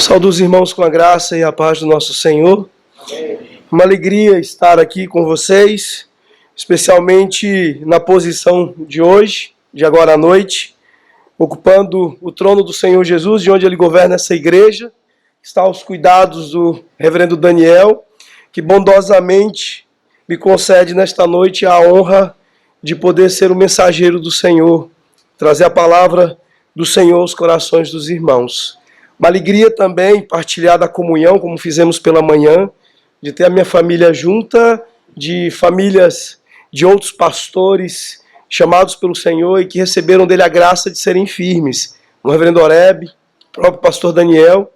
Saúdo os irmãos com a graça e a paz do nosso Senhor. Uma alegria estar aqui com vocês, especialmente na posição de hoje, de agora à noite, ocupando o trono do Senhor Jesus, de onde Ele governa essa igreja. Está aos cuidados do reverendo Daniel, que bondosamente me concede nesta noite a honra de poder ser o mensageiro do Senhor, trazer a palavra do Senhor aos corações dos irmãos. Uma alegria também partilhar da comunhão, como fizemos pela manhã, de ter a minha família junta, de famílias de outros pastores chamados pelo Senhor e que receberam dele a graça de serem firmes. O reverendo Oreb, o próprio pastor Daniel,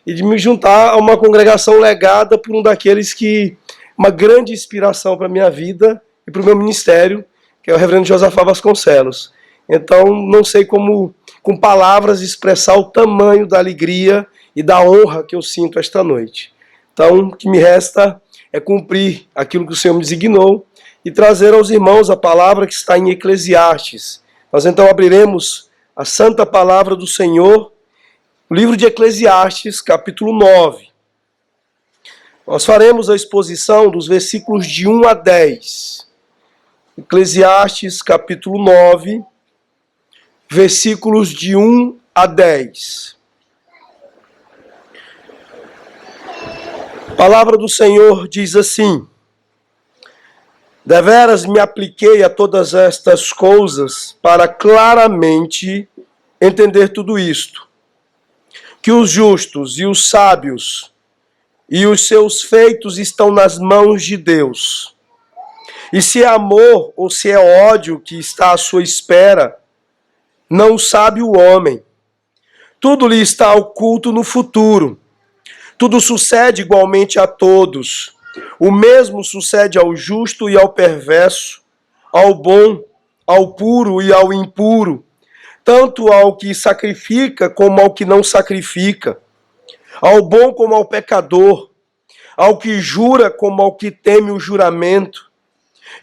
e de me juntar a uma congregação legada por um daqueles que, uma grande inspiração para a minha vida e para o meu ministério, que é o reverendo Josafá Vasconcelos. Então, não sei como, com palavras, expressar o tamanho da alegria e da honra que eu sinto esta noite. Então, o que me resta é cumprir aquilo que o Senhor me designou e trazer aos irmãos a palavra que está em Eclesiastes. Nós então abriremos a santa palavra do Senhor, o livro de Eclesiastes, capítulo 9. Nós faremos a exposição dos versículos de 1 a 10. Eclesiastes, capítulo 9, versículos de 1 a 10. A palavra do Senhor diz assim: deveras me apliquei a todas estas coisas para claramente entender tudo isto, que os justos e os sábios e os seus feitos estão nas mãos de Deus. E se é amor ou se é ódio que está à sua espera, não sabe o homem. Tudo lhe está oculto no futuro. Tudo sucede igualmente a todos. O mesmo sucede ao justo e ao perverso, ao bom, ao puro e ao impuro, tanto ao que sacrifica como ao que não sacrifica, ao bom como ao pecador, ao que jura como ao que teme o juramento.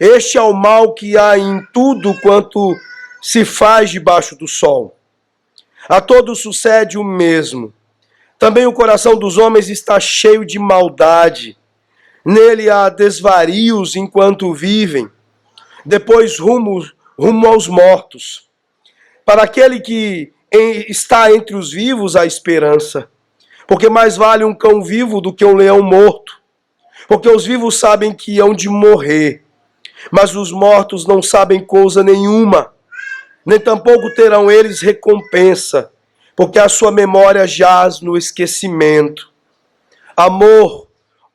Este é o mal que há em tudo quanto se faz debaixo do sol. A todos sucede o mesmo. Também o coração dos homens está cheio de maldade. Nele há desvarios enquanto vivem, depois rumo aos mortos. Para aquele que está entre os vivos há esperança, porque mais vale um cão vivo do que um leão morto. Porque os vivos sabem que hão de morrer, mas os mortos não sabem coisa nenhuma, nem tampouco terão eles recompensa, porque a sua memória jaz no esquecimento. Amor,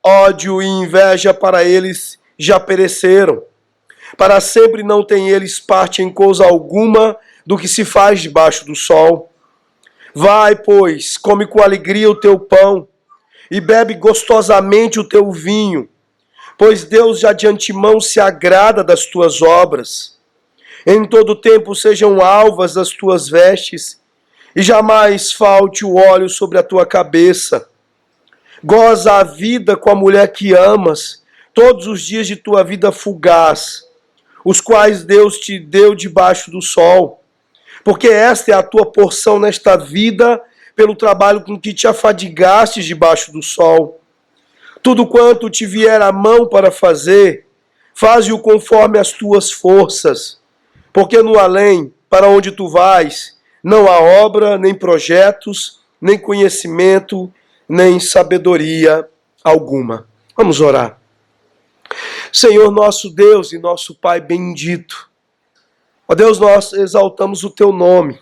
ódio e inveja para eles já pereceram. Para sempre não têm eles parte em coisa alguma do que se faz debaixo do sol. Vai, pois, come com alegria o teu pão e bebe gostosamente o teu vinho, pois Deus já de antemão se agrada das tuas obras. Em todo tempo sejam alvas as tuas vestes, e jamais falte o óleo sobre a tua cabeça. Goza a vida com a mulher que amas, todos os dias de tua vida fugaz, os quais Deus te deu debaixo do sol. Porque esta é a tua porção nesta vida, pelo trabalho com que te afadigastes debaixo do sol. Tudo quanto te vier à mão para fazer, faze-o conforme as tuas forças. Porque no além, para onde tu vais, não há obra, nem projetos, nem conhecimento, nem sabedoria alguma. Vamos orar. Senhor nosso Deus e nosso Pai bendito, ó Deus, nós exaltamos o teu nome.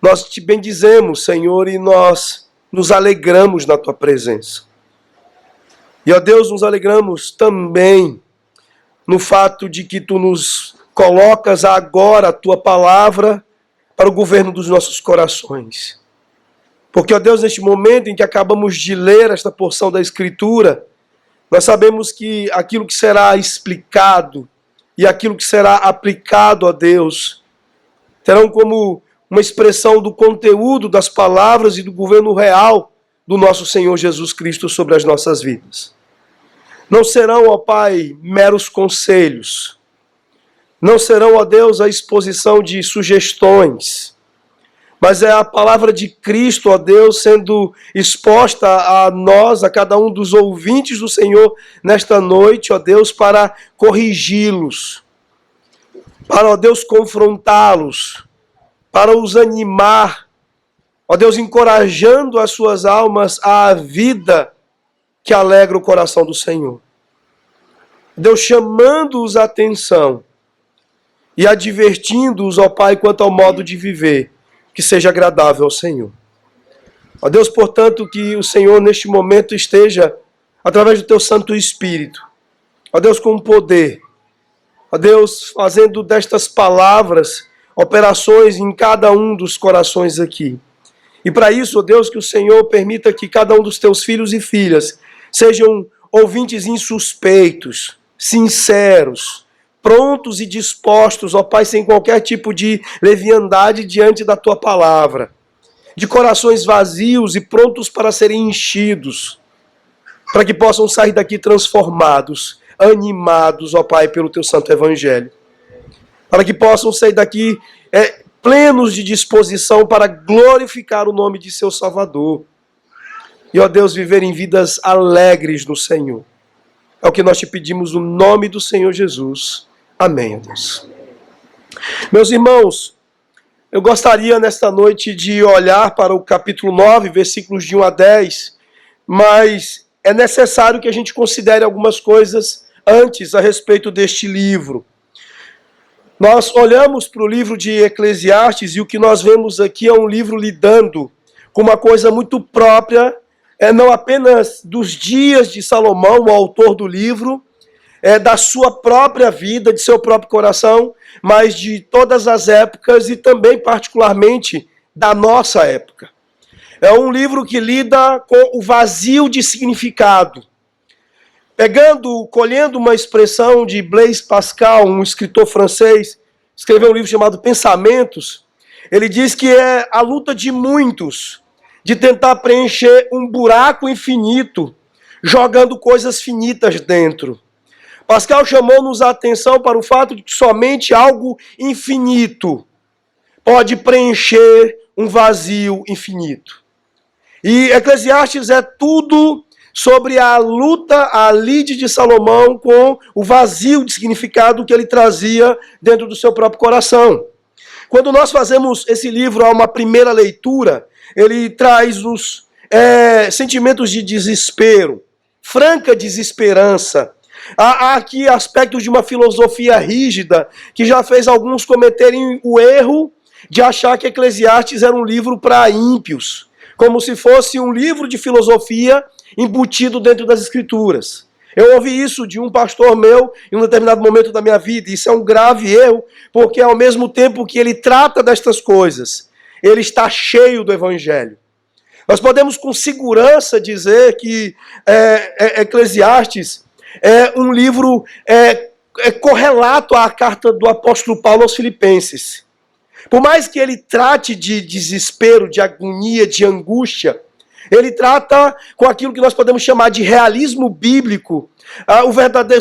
Nós te bendizemos, Senhor, e nós nos alegramos na tua presença. E, ó Deus, nos alegramos também no fato de que tu nos colocas agora a tua palavra para o governo dos nossos corações. Porque, ó Deus, neste momento em que acabamos de ler esta porção da Escritura, nós sabemos que aquilo que será explicado e aquilo que será aplicado, ó Deus, terão como uma expressão do conteúdo das palavras e do governo real do nosso Senhor Jesus Cristo sobre as nossas vidas. Não serão, ó Pai, meros conselhos. Não serão, ó Deus, a exposição de sugestões, mas é a palavra de Cristo, ó Deus, sendo exposta a nós, a cada um dos ouvintes do Senhor nesta noite, ó Deus, para corrigi-los, para, ó Deus, confrontá-los, para os animar, ó Deus, encorajando as suas almas à vida que alegra o coração do Senhor. Deus, chamando-os a atenção e advertindo-os, ó Pai, quanto ao modo de viver que seja agradável ao Senhor. Ó Deus, portanto, que o Senhor neste momento esteja, através do Teu Santo Espírito, ó Deus, com poder, ó Deus, fazendo destas palavras operações em cada um dos corações aqui. E para isso, ó Deus, que o Senhor permita que cada um dos Teus filhos e filhas sejam ouvintes insuspeitos, sinceros, prontos e dispostos, ó Pai, sem qualquer tipo de leviandade diante da Tua palavra, de corações vazios e prontos para serem enchidos, para que possam sair daqui transformados, animados, ó Pai, pelo Teu Santo Evangelho, para que possam sair daqui plenos de disposição para glorificar o nome de seu Salvador, e ó Deus, viverem vidas alegres no Senhor. É o que nós te pedimos no nome do Senhor Jesus. Amém, Deus. Meus irmãos, eu gostaria nesta noite de olhar para o capítulo 9, versículos de 1 a 10, mas é necessário que a gente considere algumas coisas antes a respeito deste livro. Nós olhamos para o livro de Eclesiastes e o que nós vemos aqui é um livro lidando com uma coisa muito própria, não apenas dos dias de Salomão, o autor do livro, da sua própria vida, de seu próprio coração, mas de todas as épocas e também particularmente da nossa época. É um livro que lida com o vazio de significado. Colhendo uma expressão de Blaise Pascal, um escritor francês, escreveu um livro chamado Pensamentos, ele diz que é a luta de muitos de tentar preencher um buraco infinito, jogando coisas finitas dentro. Pascal chamou-nos a atenção para o fato de que somente algo infinito pode preencher um vazio infinito. E Eclesiastes é tudo sobre a luta, a lide de Salomão com o vazio de significado que ele trazia dentro do seu próprio coração. Quando nós fazemos esse livro a uma primeira leitura, ele traz os sentimentos de desespero, franca desesperança. Há aqui aspectos de uma filosofia rígida que já fez alguns cometerem o erro de achar que Eclesiastes era um livro para ímpios, como se fosse um livro de filosofia embutido dentro das Escrituras. Eu ouvi isso de um pastor meu em um determinado momento da minha vida, e isso é um grave erro, porque ao mesmo tempo que ele trata destas coisas, ele está cheio do Evangelho. Nós podemos com segurança dizer que Eclesiastes é um livro correlato à carta do apóstolo Paulo aos Filipenses. Por mais que ele trate de desespero, de agonia, de angústia, ele trata com aquilo que nós podemos chamar de realismo bíblico,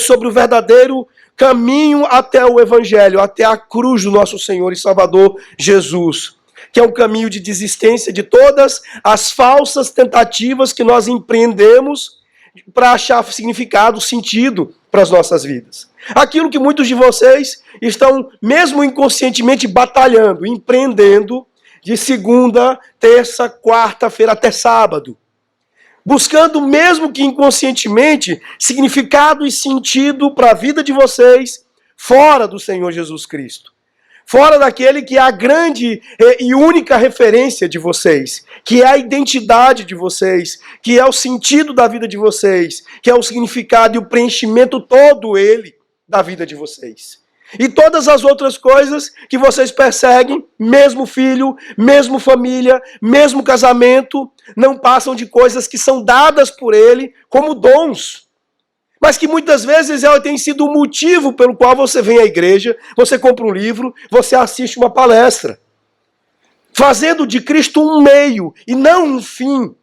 sobre o verdadeiro caminho até o Evangelho, até a cruz do nosso Senhor e Salvador Jesus, que é um caminho de desistência de todas as falsas tentativas que nós empreendemos para achar significado, sentido para as nossas vidas. Aquilo que muitos de vocês estão, mesmo inconscientemente, batalhando, empreendendo, de segunda, terça, quarta-feira até sábado. Buscando, mesmo que inconscientemente, significado e sentido para a vida de vocês fora do Senhor Jesus Cristo. Fora daquele que é a grande e única referência de vocês, que é a identidade de vocês, que é o sentido da vida de vocês, que é o significado e o preenchimento todo ele da vida de vocês. E todas as outras coisas que vocês perseguem, mesmo filho, mesmo família, mesmo casamento, não passam de coisas que são dadas por ele como dons. Mas que muitas vezes ela tem sido o motivo pelo qual você vem à igreja, você compra um livro, você assiste uma palestra. Fazendo de Cristo um meio e não um fim.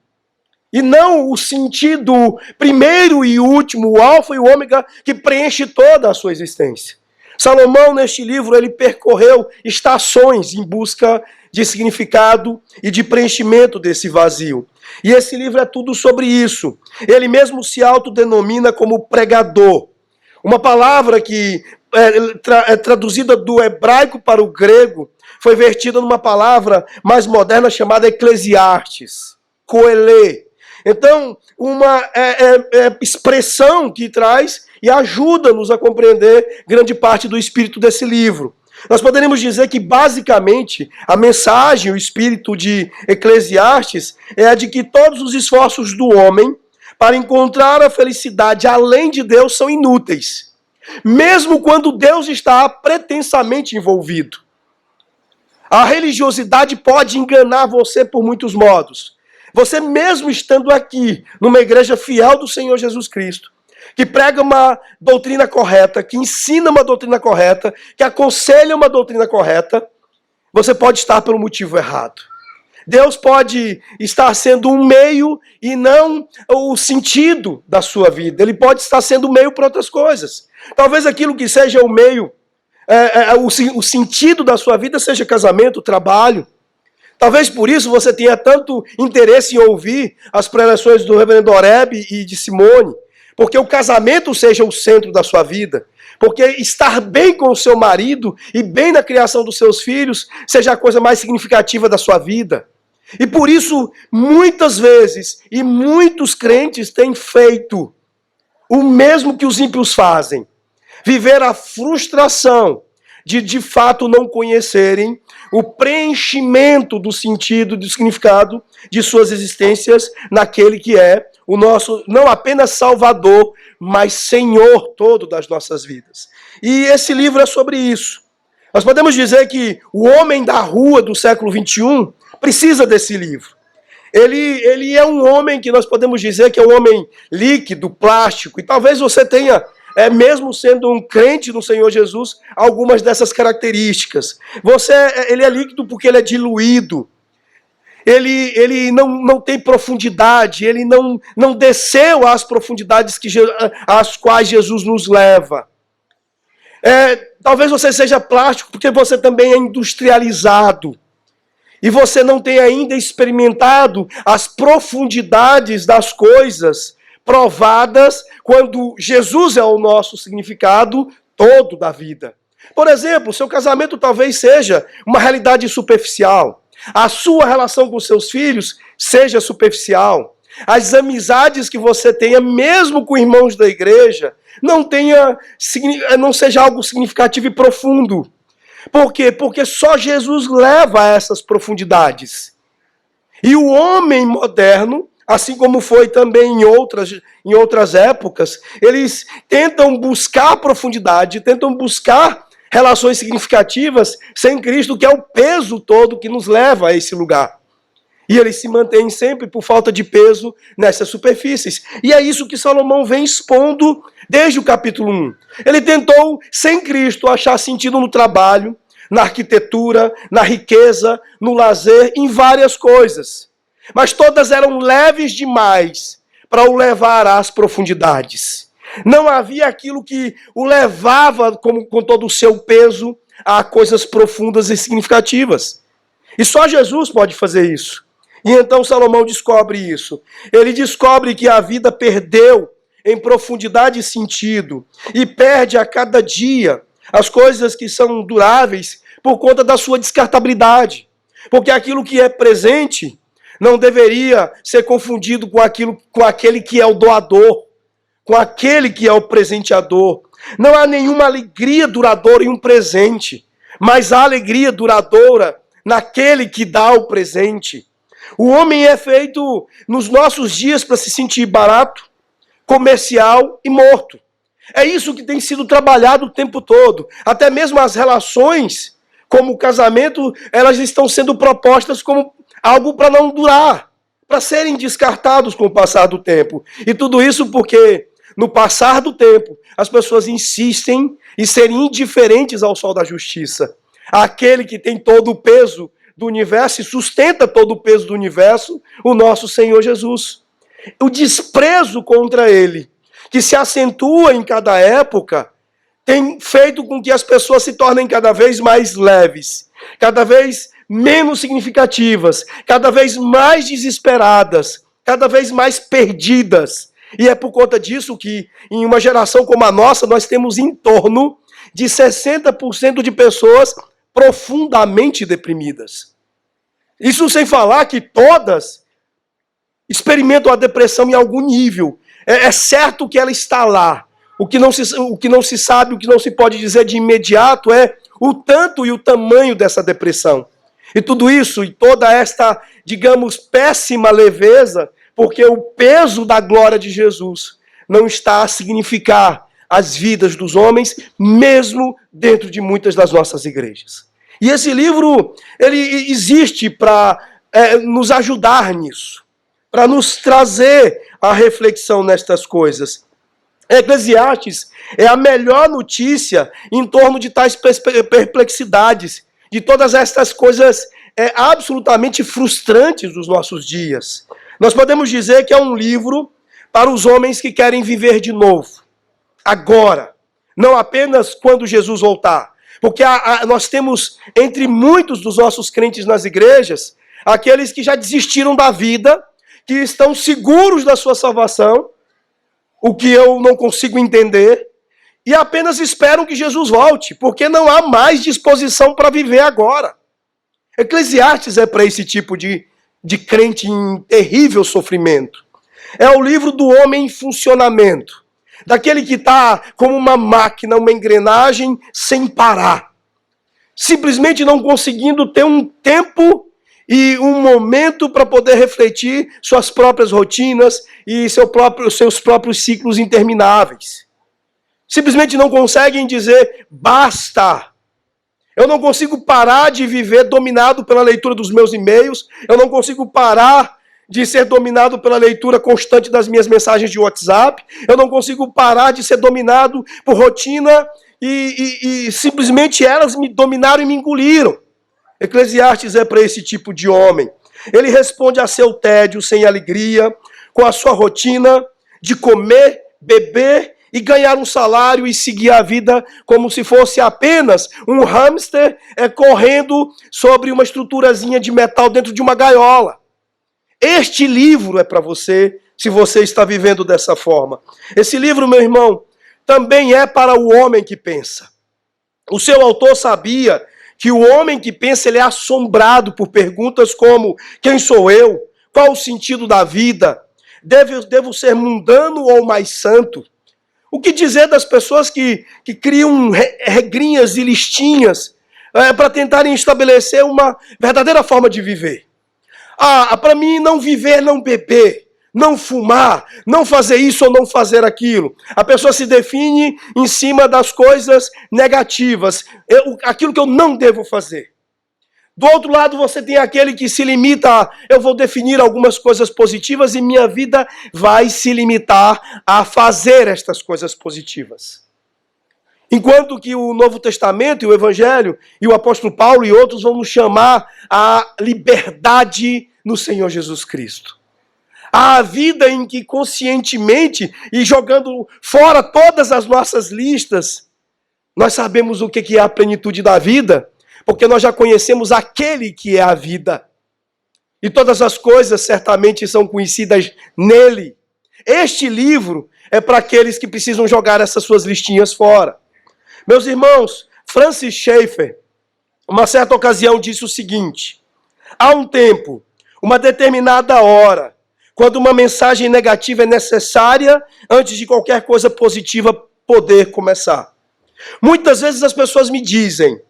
E não o sentido primeiro e último, o alfa e o ômega, que preenche toda a sua existência. Salomão, neste livro, ele percorreu estações em busca de significado e de preenchimento desse vazio. E esse livro é tudo sobre isso. Ele mesmo se autodenomina como pregador. Uma palavra que é traduzida do hebraico para o grego, foi vertida numa palavra mais moderna chamada Eclesiastes, Coelê. Então, uma expressão que traz e ajuda-nos a compreender grande parte do espírito desse livro. Nós poderíamos dizer que, basicamente, a mensagem, o espírito de Eclesiastes, é a de que todos os esforços do homem para encontrar a felicidade além de Deus são inúteis, mesmo quando Deus está pretensamente envolvido. A religiosidade pode enganar você por muitos modos. Você mesmo estando aqui, numa igreja fiel do Senhor Jesus Cristo, que prega uma doutrina correta, que ensina uma doutrina correta, que aconselha uma doutrina correta, você pode estar pelo motivo errado. Deus pode estar sendo um meio e não o sentido da sua vida. Ele pode estar sendo um meio para outras coisas. Talvez aquilo que seja o meio, o sentido da sua vida seja casamento, trabalho. Talvez por isso você tenha tanto interesse em ouvir as preleções do reverendo Oreb e de Simone, porque o casamento seja o centro da sua vida, porque estar bem com o seu marido e bem na criação dos seus filhos seja a coisa mais significativa da sua vida. E por isso, muitas vezes, e muitos crentes têm feito o mesmo que os ímpios fazem, viver a frustração de fato não conhecerem o preenchimento do sentido, do significado de suas existências naquele que é o nosso, não apenas Salvador, mas Senhor todo das nossas vidas. E esse livro é sobre isso. Nós podemos dizer que o homem da rua do século XXI precisa desse livro. Ele é um homem que nós podemos dizer que é um homem líquido, plástico, e talvez você tenha, mesmo sendo um crente no Senhor Jesus, algumas dessas características. Ele é líquido porque ele é diluído. Ele não tem profundidade, ele não desceu às profundidades às quais Jesus nos leva. Talvez você seja plástico porque você também é industrializado. E você não tem ainda experimentado as profundidades das coisas provadas quando Jesus é o nosso significado todo da vida. Por exemplo, seu casamento talvez seja uma realidade superficial. A sua relação com seus filhos seja superficial. As amizades que você tenha, mesmo com irmãos da igreja, não seja algo significativo e profundo. Por quê? Porque só Jesus leva a essas profundidades. E o homem moderno, assim como foi também em outras épocas, eles tentam buscar profundidade, tentam buscar relações significativas sem Cristo, que é o peso todo que nos leva a esse lugar. E eles se mantêm sempre por falta de peso nessas superfícies. E é isso que Salomão vem expondo desde o capítulo 1. Ele tentou, sem Cristo, achar sentido no trabalho, na arquitetura, na riqueza, no lazer, em várias coisas. Mas todas eram leves demais para o levar às profundidades. Não havia aquilo que o levava com todo o seu peso a coisas profundas e significativas. E só Jesus pode fazer isso. E então Salomão descobre isso. Ele descobre que a vida perdeu em profundidade e sentido. E perde a cada dia as coisas que são duráveis por conta da sua descartabilidade. Porque aquilo que é presente não deveria ser confundido com aquele que é o doador, com aquele que é o presenteador. Não há nenhuma alegria duradoura em um presente, mas há alegria duradoura naquele que dá o presente. O homem é feito nos nossos dias para se sentir barato, comercial e morto. É isso que tem sido trabalhado o tempo todo. Até mesmo as relações, como o casamento, elas estão sendo propostas como algo para não durar, para serem descartados com o passar do tempo. E tudo isso porque, no passar do tempo, as pessoas insistem em serem indiferentes ao sol da justiça. Aquele que tem todo o peso do universo e sustenta todo o peso do universo, o nosso Senhor Jesus. O desprezo contra ele, que se acentua em cada época, tem feito com que as pessoas se tornem cada vez mais leves, cada vez menos significativas, cada vez mais desesperadas, cada vez mais perdidas. E é por conta disso que, em uma geração como a nossa, nós temos em torno de 60% de pessoas profundamente deprimidas. Isso sem falar que todas experimentam a depressão em algum nível. É certo que ela está lá. O que não se sabe, o que não se pode dizer de imediato é o tanto e o tamanho dessa depressão. E tudo isso, e toda esta, digamos, péssima leveza, porque o peso da glória de Jesus não está a significar as vidas dos homens, mesmo dentro de muitas das nossas igrejas. E esse livro, ele existe para nos ajudar nisso, para nos trazer a reflexão nestas coisas. Eclesiastes é a melhor notícia em torno de tais perplexidades, de todas estas coisas absolutamente frustrantes dos nossos dias. Nós podemos dizer que é um livro para os homens que querem viver de novo, agora, não apenas quando Jesus voltar. Porque nós temos, entre muitos dos nossos crentes nas igrejas, aqueles que já desistiram da vida, que estão seguros da sua salvação, o que eu não consigo entender, e apenas esperam que Jesus volte, porque não há mais disposição para viver agora. Eclesiastes é para esse tipo de crente em terrível sofrimento. É o livro do homem em funcionamento, daquele que está como uma máquina, uma engrenagem sem parar, simplesmente não conseguindo ter um tempo e um momento para poder refletir suas próprias rotinas e seus próprios ciclos intermináveis. Simplesmente não conseguem dizer basta. Eu não consigo parar de viver dominado pela leitura dos meus e-mails. Eu não consigo parar de ser dominado pela leitura constante das minhas mensagens de WhatsApp. Eu não consigo parar de ser dominado por rotina e simplesmente elas me dominaram e me engoliram. Eclesiastes é para esse tipo de homem. Ele responde a seu tédio sem alegria, com a sua rotina de comer, beber e ganhar um salário e seguir a vida como se fosse apenas um hamster correndo sobre uma estruturazinha de metal dentro de uma gaiola. Este livro é para você, se você está vivendo dessa forma. Esse livro, meu irmão, também é para o homem que pensa. O seu autor sabia que o homem que pensa, ele é assombrado por perguntas como: quem sou eu? Qual o sentido da vida? Devo ser mundano ou mais santo? O que dizer das pessoas que criam regrinhas e listinhas para tentarem estabelecer uma verdadeira forma de viver? Para mim, não viver, não beber, não fumar, não fazer isso ou não fazer aquilo. A pessoa se define em cima das coisas negativas, aquilo que eu não devo fazer. Do outro lado, você tem aquele que se limita a: eu vou definir algumas coisas positivas e minha vida vai se limitar a fazer estas coisas positivas. Enquanto que o Novo Testamento e o Evangelho e o apóstolo Paulo e outros vão nos chamar à liberdade no Senhor Jesus Cristo. A vida em que conscientemente e jogando fora todas as nossas listas, nós sabemos o que é a plenitude da vida, porque nós já conhecemos aquele que é a vida. E todas as coisas certamente são conhecidas nele. Este livro é para aqueles que precisam jogar essas suas listinhas fora. Meus irmãos, Francis Schaeffer, uma certa ocasião, disse o seguinte: há um tempo, uma determinada hora, quando uma mensagem negativa é necessária antes de qualquer coisa positiva poder começar. Muitas vezes as pessoas me dizem: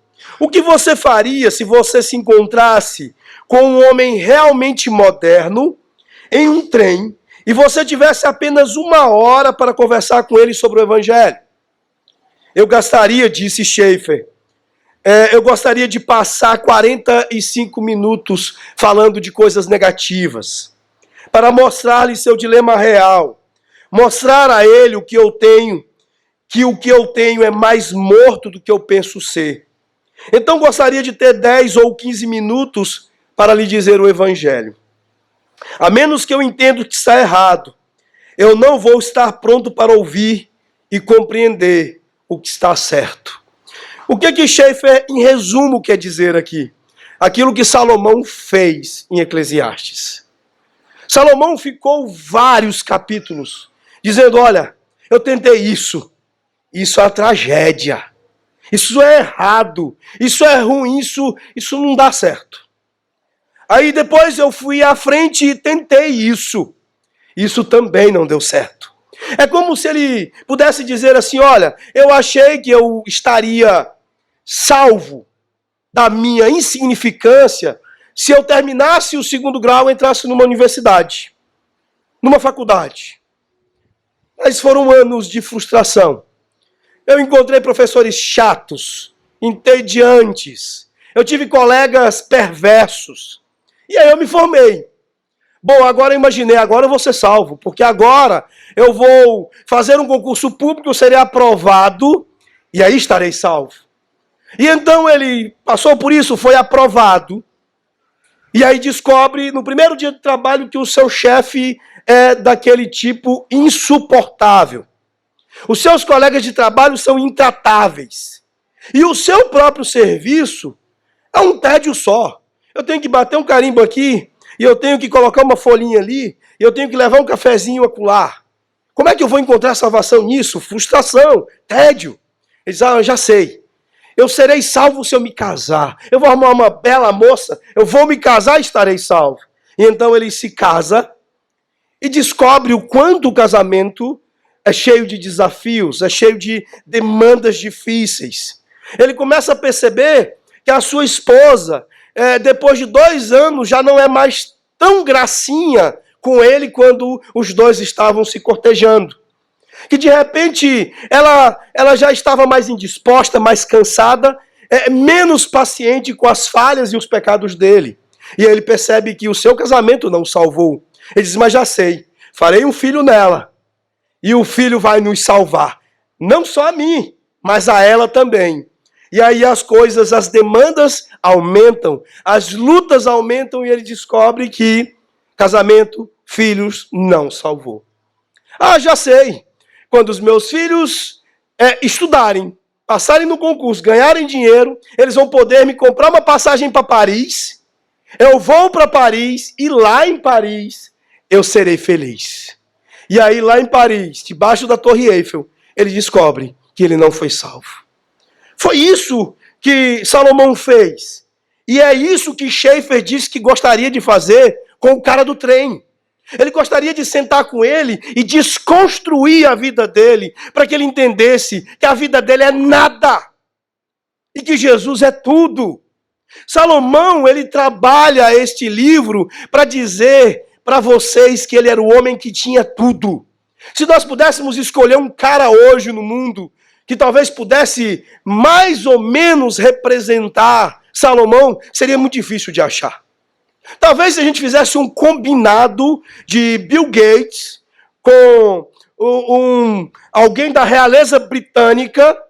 o que você faria se você se encontrasse com um homem realmente moderno em um trem e você tivesse apenas 1 hora para conversar com ele sobre o Evangelho? Eu gastaria, disse Schaeffer, eu gostaria de passar 45 minutos falando de coisas negativas, para mostrar-lhe seu dilema real, mostrar a ele o que eu tenho, que o que eu tenho é mais morto do que eu penso ser. Então gostaria de ter 10 ou 15 minutos para lhe dizer o Evangelho. A menos que eu entenda que está errado, eu não vou estar pronto para ouvir e compreender o que está certo. O que Schaeffer, em resumo, quer dizer aqui? aquilo que Salomão fez em Eclesiastes. Salomão ficou vários capítulos dizendo, olha, eu tentei isso é uma tragédia, isso é errado, isso é ruim, isso não dá certo. Aí depois eu fui à frente e tentei isso também não deu certo. É como se ele pudesse dizer assim, olha, eu achei que eu estaria salvo da minha insignificância se eu terminasse o 2º grau e entrasse numa universidade, numa faculdade. Mas foram anos de frustração. Eu encontrei professores chatos, entediantes. Eu tive colegas perversos. E aí eu me formei. Bom, agora eu imaginei, agora eu vou ser salvo, porque agora eu vou fazer um concurso público, eu serei aprovado, e aí estarei salvo. E então ele passou por isso, foi aprovado, e aí descobre no primeiro dia de trabalho que o seu chefe é daquele tipo insuportável. Os seus colegas de trabalho são intratáveis. E o seu próprio serviço é um tédio só. Eu tenho que bater um carimbo aqui, e eu tenho que colocar uma folhinha ali, e eu tenho que levar um cafezinho acolá. Como é que eu vou encontrar salvação nisso? Frustração, tédio. Ele diz, eu já sei. Eu serei salvo se eu me casar. Eu vou arrumar uma bela moça, eu vou me casar e estarei salvo. E então ele se casa e descobre o quanto o casamento é cheio de desafios, é cheio de demandas difíceis. Ele começa a perceber que a sua esposa, depois de 2 anos, já não é mais tão gracinha com ele quando os dois estavam se cortejando. Que de repente ela já estava mais indisposta, mais cansada, menos paciente com as falhas e os pecados dele. E ele percebe que o seu casamento não o salvou. Ele diz, mas já sei, farei um filho nela. E o filho vai nos salvar. Não só a mim, mas a ela também. E aí as coisas, as demandas aumentam, as lutas aumentam e ele descobre que casamento, filhos, não salvou. Já sei. Quando os meus filhos estudarem, passarem no concurso, ganharem dinheiro, eles vão poder me comprar uma passagem para Paris. Eu vou para Paris e lá em Paris eu serei feliz. E aí lá em Paris, debaixo da Torre Eiffel, ele descobre que ele não foi salvo. Foi isso que Salomão fez. E é isso que Schaeffer disse que gostaria de fazer com o cara do trem. Ele gostaria de sentar com ele e desconstruir a vida dele, para que ele entendesse que a vida dele é nada e que Jesus é tudo. Salomão, ele trabalha este livro para dizer para vocês que ele era o homem que tinha tudo. Se nós pudéssemos escolher um cara hoje no mundo que talvez pudesse mais ou menos representar Salomão, seria muito difícil de achar. Talvez se a gente fizesse um combinado de Bill Gates com alguém da realeza britânica,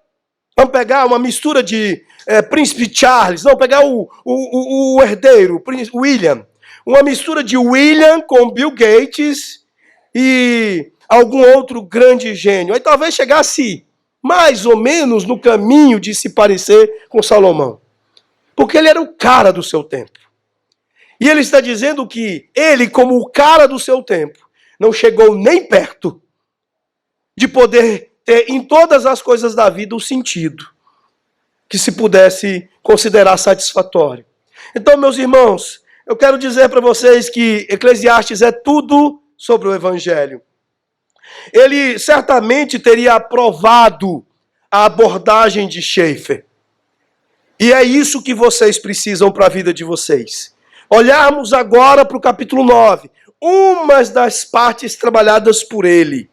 vamos pegar uma mistura de Príncipe Charles, vamos pegar o herdeiro, Príncipe William, uma mistura de William com Bill Gates e algum outro grande gênio. Aí talvez chegasse mais ou menos no caminho de se parecer com Salomão. Porque ele era o cara do seu tempo. E ele está dizendo que ele, como o cara do seu tempo, não chegou nem perto de poder ter em todas as coisas da vida o sentido que se pudesse considerar satisfatório. Então, meus irmãos, eu quero dizer para vocês que Eclesiastes é tudo sobre o Evangelho. Ele certamente teria aprovado a abordagem de Schaeffer. E é isso que vocês precisam para a vida de vocês. Olharmos agora para o capítulo 9, umas das partes trabalhadas por ele.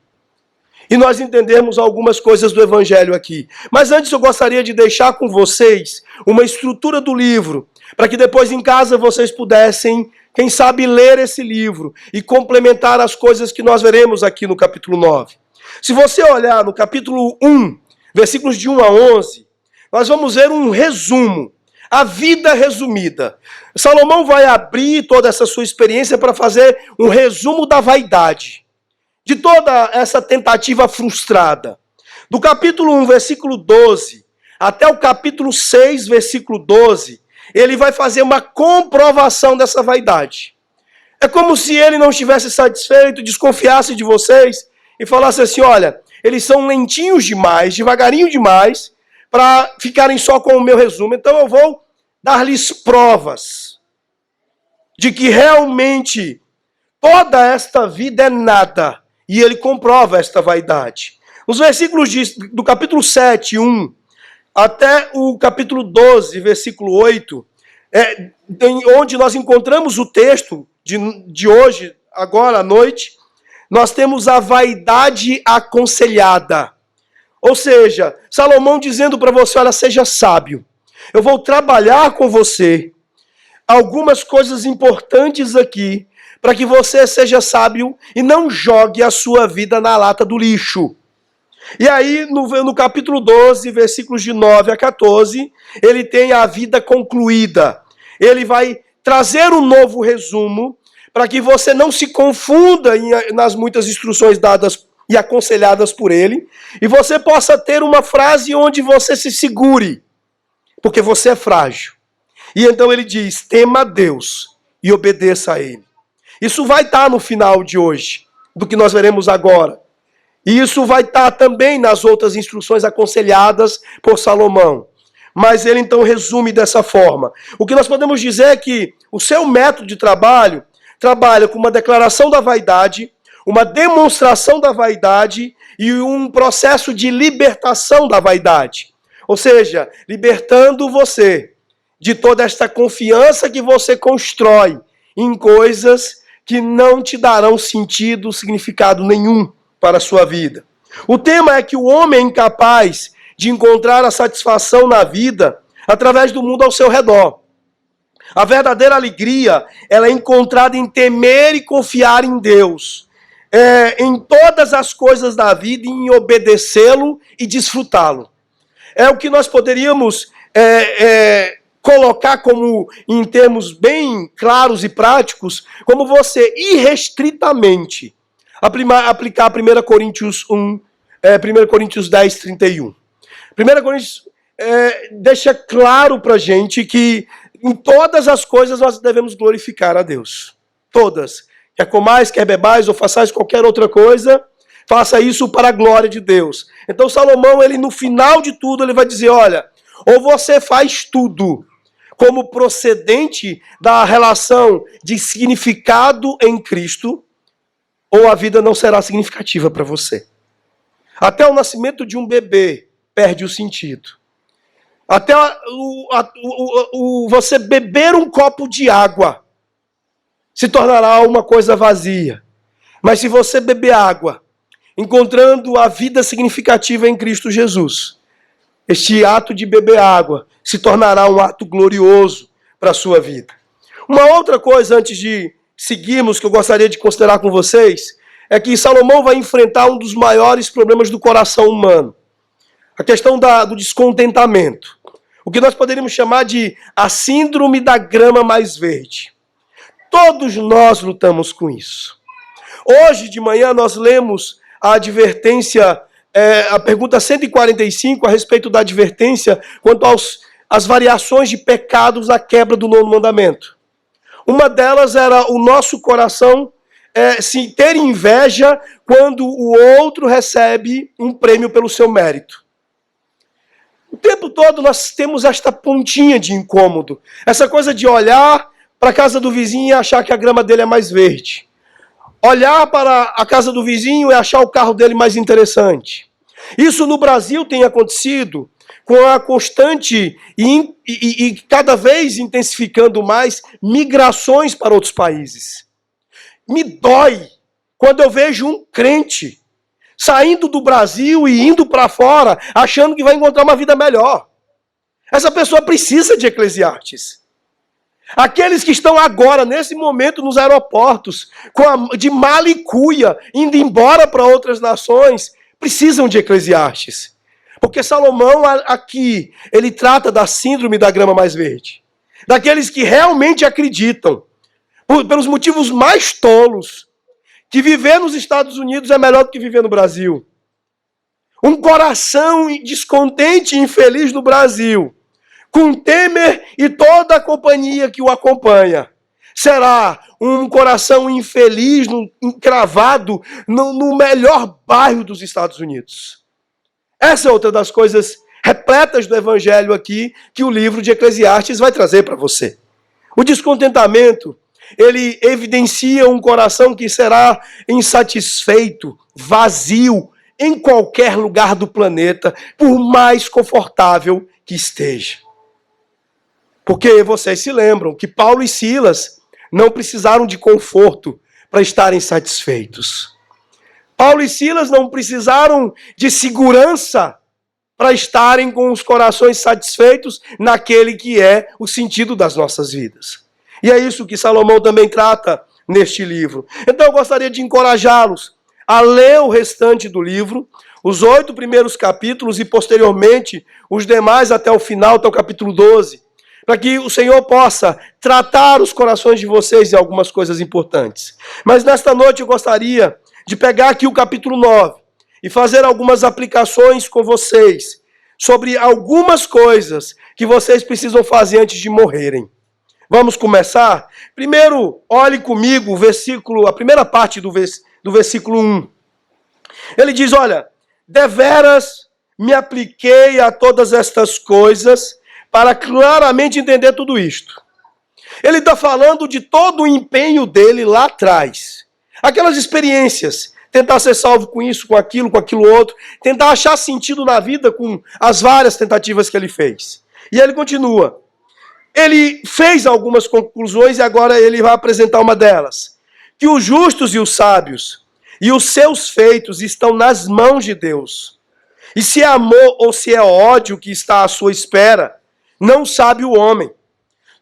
E nós entendermos algumas coisas do Evangelho aqui. Mas antes eu gostaria de deixar com vocês uma estrutura do livro, para que depois em casa vocês pudessem, quem sabe, ler esse livro e complementar as coisas que nós veremos aqui no capítulo 9. Se você olhar no capítulo 1, versículos de 1 a 11, nós vamos ver um resumo, a vida resumida. Salomão vai abrir toda essa sua experiência para fazer um resumo da vaidade, de toda essa tentativa frustrada. Do capítulo 1, versículo 12, até o capítulo 6, versículo 12, ele vai fazer uma comprovação dessa vaidade. É como se ele não estivesse satisfeito, desconfiasse de vocês e falasse assim, olha, eles são lentinhos demais, devagarinho demais, para ficarem só com o meu resumo. Então eu vou dar-lhes provas de que realmente toda esta vida é nada. E ele comprova esta vaidade. Os versículos do capítulo 7, 1, até o capítulo 12, versículo 8, onde nós encontramos o texto de hoje, agora à noite, nós temos a vaidade aconselhada. Ou seja, Salomão dizendo para você, olha, seja sábio. Eu vou trabalhar com você algumas coisas importantes aqui, para que você seja sábio e não jogue a sua vida na lata do lixo. E aí, no capítulo 12, versículos de 9 a 14, ele tem a vida concluída. Ele vai trazer um novo resumo, para que você não se confunda nas muitas instruções dadas e aconselhadas por ele, e você possa ter uma frase onde você se segure, porque você é frágil. E então ele diz, tema a Deus e obedeça a ele. Isso vai estar no final de hoje, do que nós veremos agora. E isso vai estar também nas outras instruções aconselhadas por Salomão. Mas ele então resume dessa forma. O que nós podemos dizer é que o seu método de trabalho trabalha com uma declaração da vaidade, uma demonstração da vaidade e um processo de libertação da vaidade. Ou seja, libertando você de toda esta confiança que você constrói em coisas que não te darão sentido, significado nenhum para a sua vida. O tema é que o homem é incapaz de encontrar a satisfação na vida através do mundo ao seu redor. A verdadeira alegria, ela é encontrada em temer e confiar em Deus, em todas as coisas da vida, em obedecê-lo e desfrutá-lo. É o que nós poderíamos colocar como, em termos bem claros e práticos, como você irrestritamente aplicar 1 Coríntios 1, 1 Coríntios 10, 31. 1 Coríntios deixa claro para a gente que em todas as coisas nós devemos glorificar a Deus. Todas. Quer comais, quer bebais ou façais qualquer outra coisa, faça isso para a glória de Deus. Então Salomão, ele no final de tudo, ele vai dizer, olha, ou você faz tudo como procedente da relação de significado em Cristo, ou a vida não será significativa para você. Até o nascimento de um bebê perde o sentido. Até você beber um copo de água se tornará uma coisa vazia. Mas se você beber água, encontrando a vida significativa em Cristo Jesus, este ato de beber água se tornará um ato glorioso para a sua vida. Uma outra coisa, antes de seguirmos, que eu gostaria de considerar com vocês, é que Salomão vai enfrentar um dos maiores problemas do coração humano. A questão do descontentamento. O que nós poderíamos chamar de a síndrome da grama mais verde. Todos nós lutamos com isso. Hoje de manhã nós lemos a advertência, a pergunta 145 a respeito da advertência quanto às variações de pecados na quebra do 9º mandamento. Uma delas era o nosso coração ter inveja quando o outro recebe um prêmio pelo seu mérito. O tempo todo nós temos esta pontinha de incômodo. Essa coisa de olhar para a casa do vizinho e achar que a grama dele é mais verde. Olhar para a casa do vizinho e achar o carro dele mais interessante. Isso no Brasil tem acontecido com a constante e cada vez intensificando mais migrações para outros países. Me dói quando eu vejo um crente saindo do Brasil e indo para fora, achando que vai encontrar uma vida melhor. Essa pessoa precisa de Eclesiastes. Aqueles que estão agora, nesse momento, nos aeroportos, de mala e cuia, indo embora para outras nações, precisam de Eclesiastes. Porque Salomão, aqui, ele trata da síndrome da grama mais verde. Daqueles que realmente acreditam, pelos motivos mais tolos, que viver nos Estados Unidos é melhor do que viver no Brasil. Um coração descontente e infeliz no Brasil, com Temer e toda a companhia que o acompanha. Será um coração infeliz, encravado no melhor bairro dos Estados Unidos. Essa é outra das coisas repletas do Evangelho aqui, que o livro de Eclesiastes vai trazer para você. O descontentamento, ele evidencia um coração que será insatisfeito, vazio, em qualquer lugar do planeta, por mais confortável que esteja. Porque vocês se lembram que Paulo e Silas não precisaram de conforto para estarem satisfeitos. Paulo e Silas não precisaram de segurança para estarem com os corações satisfeitos naquele que é o sentido das nossas vidas. E é isso que Salomão também trata neste livro. Então eu gostaria de encorajá-los a ler o restante do livro, os 8 primeiros capítulos e posteriormente os demais até o final, até o capítulo 12. Para que o Senhor possa tratar os corações de vocês em algumas coisas importantes. Mas nesta noite eu gostaria de pegar aqui o capítulo 9 e fazer algumas aplicações com vocês sobre algumas coisas que vocês precisam fazer antes de morrerem. Vamos começar? Primeiro, olhe comigo a primeira parte do versículo 1. Ele diz, olha, deveras me apliquei a todas estas coisas para claramente entender tudo isto. Ele está falando de todo o empenho dele lá atrás. Aquelas experiências, tentar ser salvo com isso, com aquilo outro, tentar achar sentido na vida com as várias tentativas que ele fez. E ele continua. Ele fez algumas conclusões e agora ele vai apresentar uma delas. Que os justos e os sábios e os seus feitos estão nas mãos de Deus. E se é amor ou se é ódio que está à sua espera, não sabe o homem.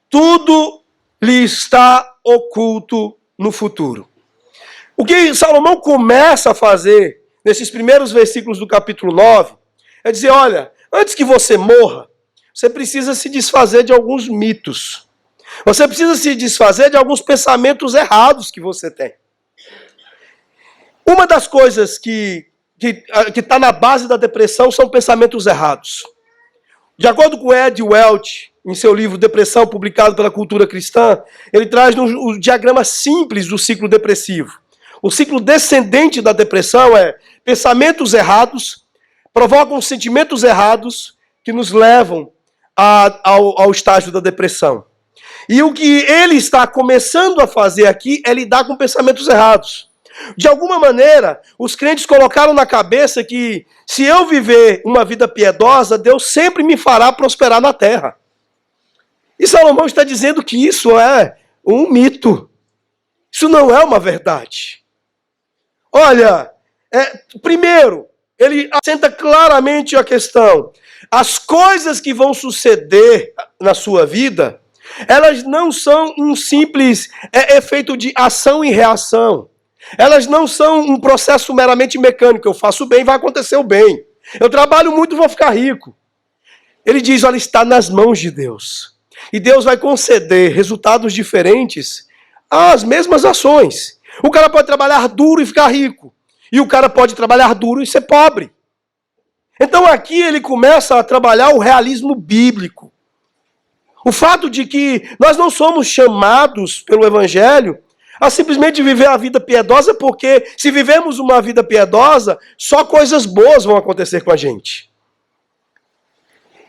Tudo lhe está oculto no futuro. O que Salomão começa a fazer nesses primeiros versículos do capítulo 9 é dizer, olha, antes que você morra, você precisa se desfazer de alguns mitos. Você precisa se desfazer de alguns pensamentos errados que você tem. Uma das coisas que está na base da depressão são pensamentos errados. De acordo com Ed Welch, em seu livro Depressão, publicado pela Cultura Cristã, ele traz o diagrama simples do ciclo depressivo. O ciclo descendente da depressão é pensamentos errados, provocam sentimentos errados que nos levam ao estágio da depressão. E o que ele está começando a fazer aqui é lidar com pensamentos errados. De alguma maneira, os crentes colocaram na cabeça que se eu viver uma vida piedosa, Deus sempre me fará prosperar na terra. E Salomão está dizendo que isso é um mito. Isso não é uma verdade. Olha, primeiro, ele assenta claramente a questão. As coisas que vão suceder na sua vida, elas não são um simples efeito de ação e reação. Elas não são um processo meramente mecânico. Eu faço o bem, vai acontecer o bem. Eu trabalho muito, vou ficar rico. Ele diz, olha, está nas mãos de Deus. E Deus vai conceder resultados diferentes às mesmas ações. O cara pode trabalhar duro e ficar rico. E o cara pode trabalhar duro e ser pobre. Então aqui ele começa a trabalhar o realismo bíblico. O fato de que nós não somos chamados pelo Evangelho a simplesmente viver a vida piedosa, porque se vivemos uma vida piedosa, só coisas boas vão acontecer com a gente.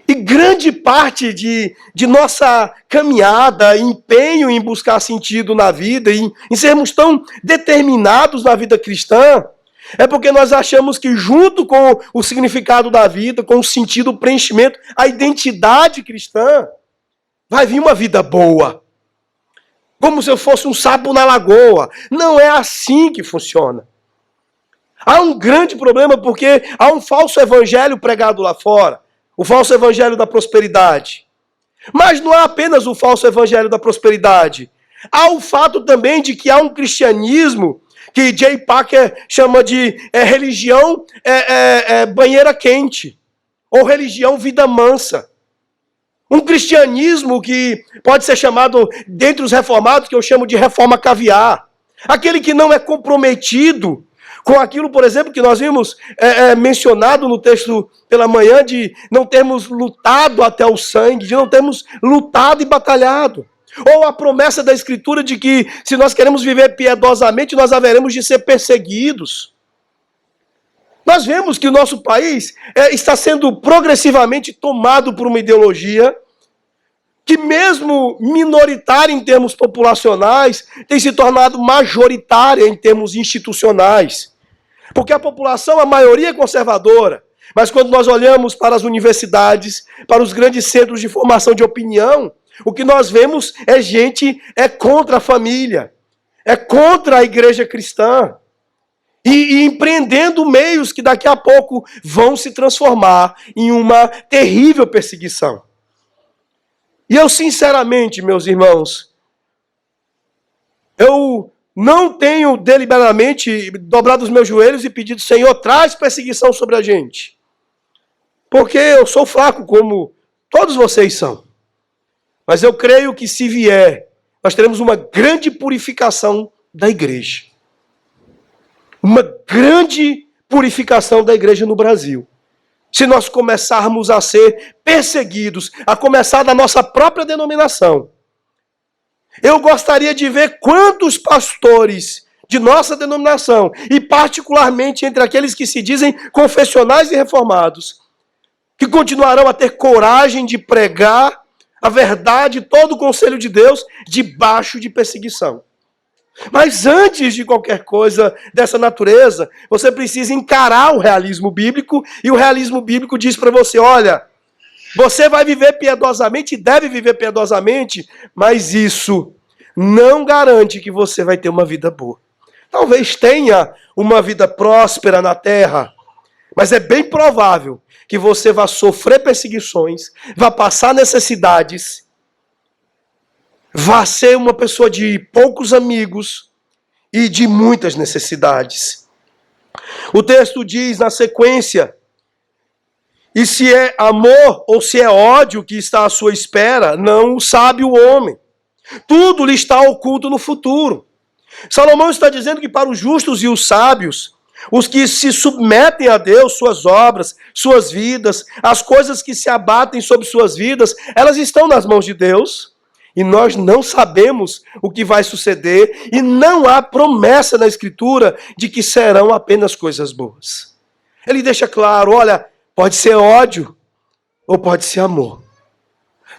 E grande parte de nossa caminhada, empenho em buscar sentido na vida, em sermos tão determinados na vida cristã, é porque nós achamos que junto com o significado da vida, com o sentido, o preenchimento, a identidade cristã, vai vir uma vida boa. Como se eu fosse um sapo na lagoa. Não é assim que funciona. Há um grande problema porque há um falso evangelho pregado lá fora. O falso evangelho da prosperidade. Mas não há apenas o falso evangelho da prosperidade. Há o fato também de que há um cristianismo que Jay Packer chama de religião banheira quente. Ou religião vida mansa. Um cristianismo que pode ser chamado, dentre os reformados, que eu chamo de reforma caviar. Aquele que não é comprometido Com aquilo, por exemplo, que nós vimos mencionado no texto pela manhã, de não termos lutado até o sangue, de não termos lutado e batalhado. Ou a promessa da Escritura de que, se nós queremos viver piedosamente, nós haveremos de ser perseguidos. Nós vemos que o nosso país está sendo progressivamente tomado por uma ideologia que, mesmo minoritária em termos populacionais, tem se tornado majoritária em termos institucionais. Porque a população, a maioria é conservadora. Mas quando nós olhamos para as universidades, para os grandes centros de formação de opinião, o que nós vemos é gente contra a família, é contra a igreja cristã. E empreendendo meios que daqui a pouco vão se transformar em uma terrível perseguição. E eu, sinceramente, meus irmãos, eu não tenho deliberadamente dobrado os meus joelhos e pedido: Senhor, traz perseguição sobre a gente. Porque eu sou fraco, como todos vocês são. Mas eu creio que, se vier, nós teremos uma grande purificação da igreja. Uma grande purificação da igreja no Brasil. Se nós começarmos a ser perseguidos, a começar da nossa própria denominação. Eu gostaria de ver quantos pastores de nossa denominação, e particularmente entre aqueles que se dizem confessionais e reformados, que continuarão a ter coragem de pregar a verdade, todo o conselho de Deus, debaixo de perseguição. Mas antes de qualquer coisa dessa natureza, você precisa encarar o realismo bíblico, e o realismo bíblico diz para você: olha, você vai viver piedosamente e deve viver piedosamente, mas isso não garante que você vai ter uma vida boa. Talvez tenha uma vida próspera na terra, mas é bem provável que você vá sofrer perseguições, vá passar necessidades, vá ser uma pessoa de poucos amigos e de muitas necessidades. O texto diz na sequência: e se é amor ou se é ódio que está à sua espera, não o sabe o homem. Tudo lhe está oculto no futuro. Salomão está dizendo que para os justos e os sábios, os que se submetem a Deus, suas obras, suas vidas, as coisas que se abatem sobre suas vidas, elas estão nas mãos de Deus. E nós não sabemos o que vai suceder, e não há promessa na Escritura de que serão apenas coisas boas. Ele deixa claro: olha, pode ser ódio ou pode ser amor.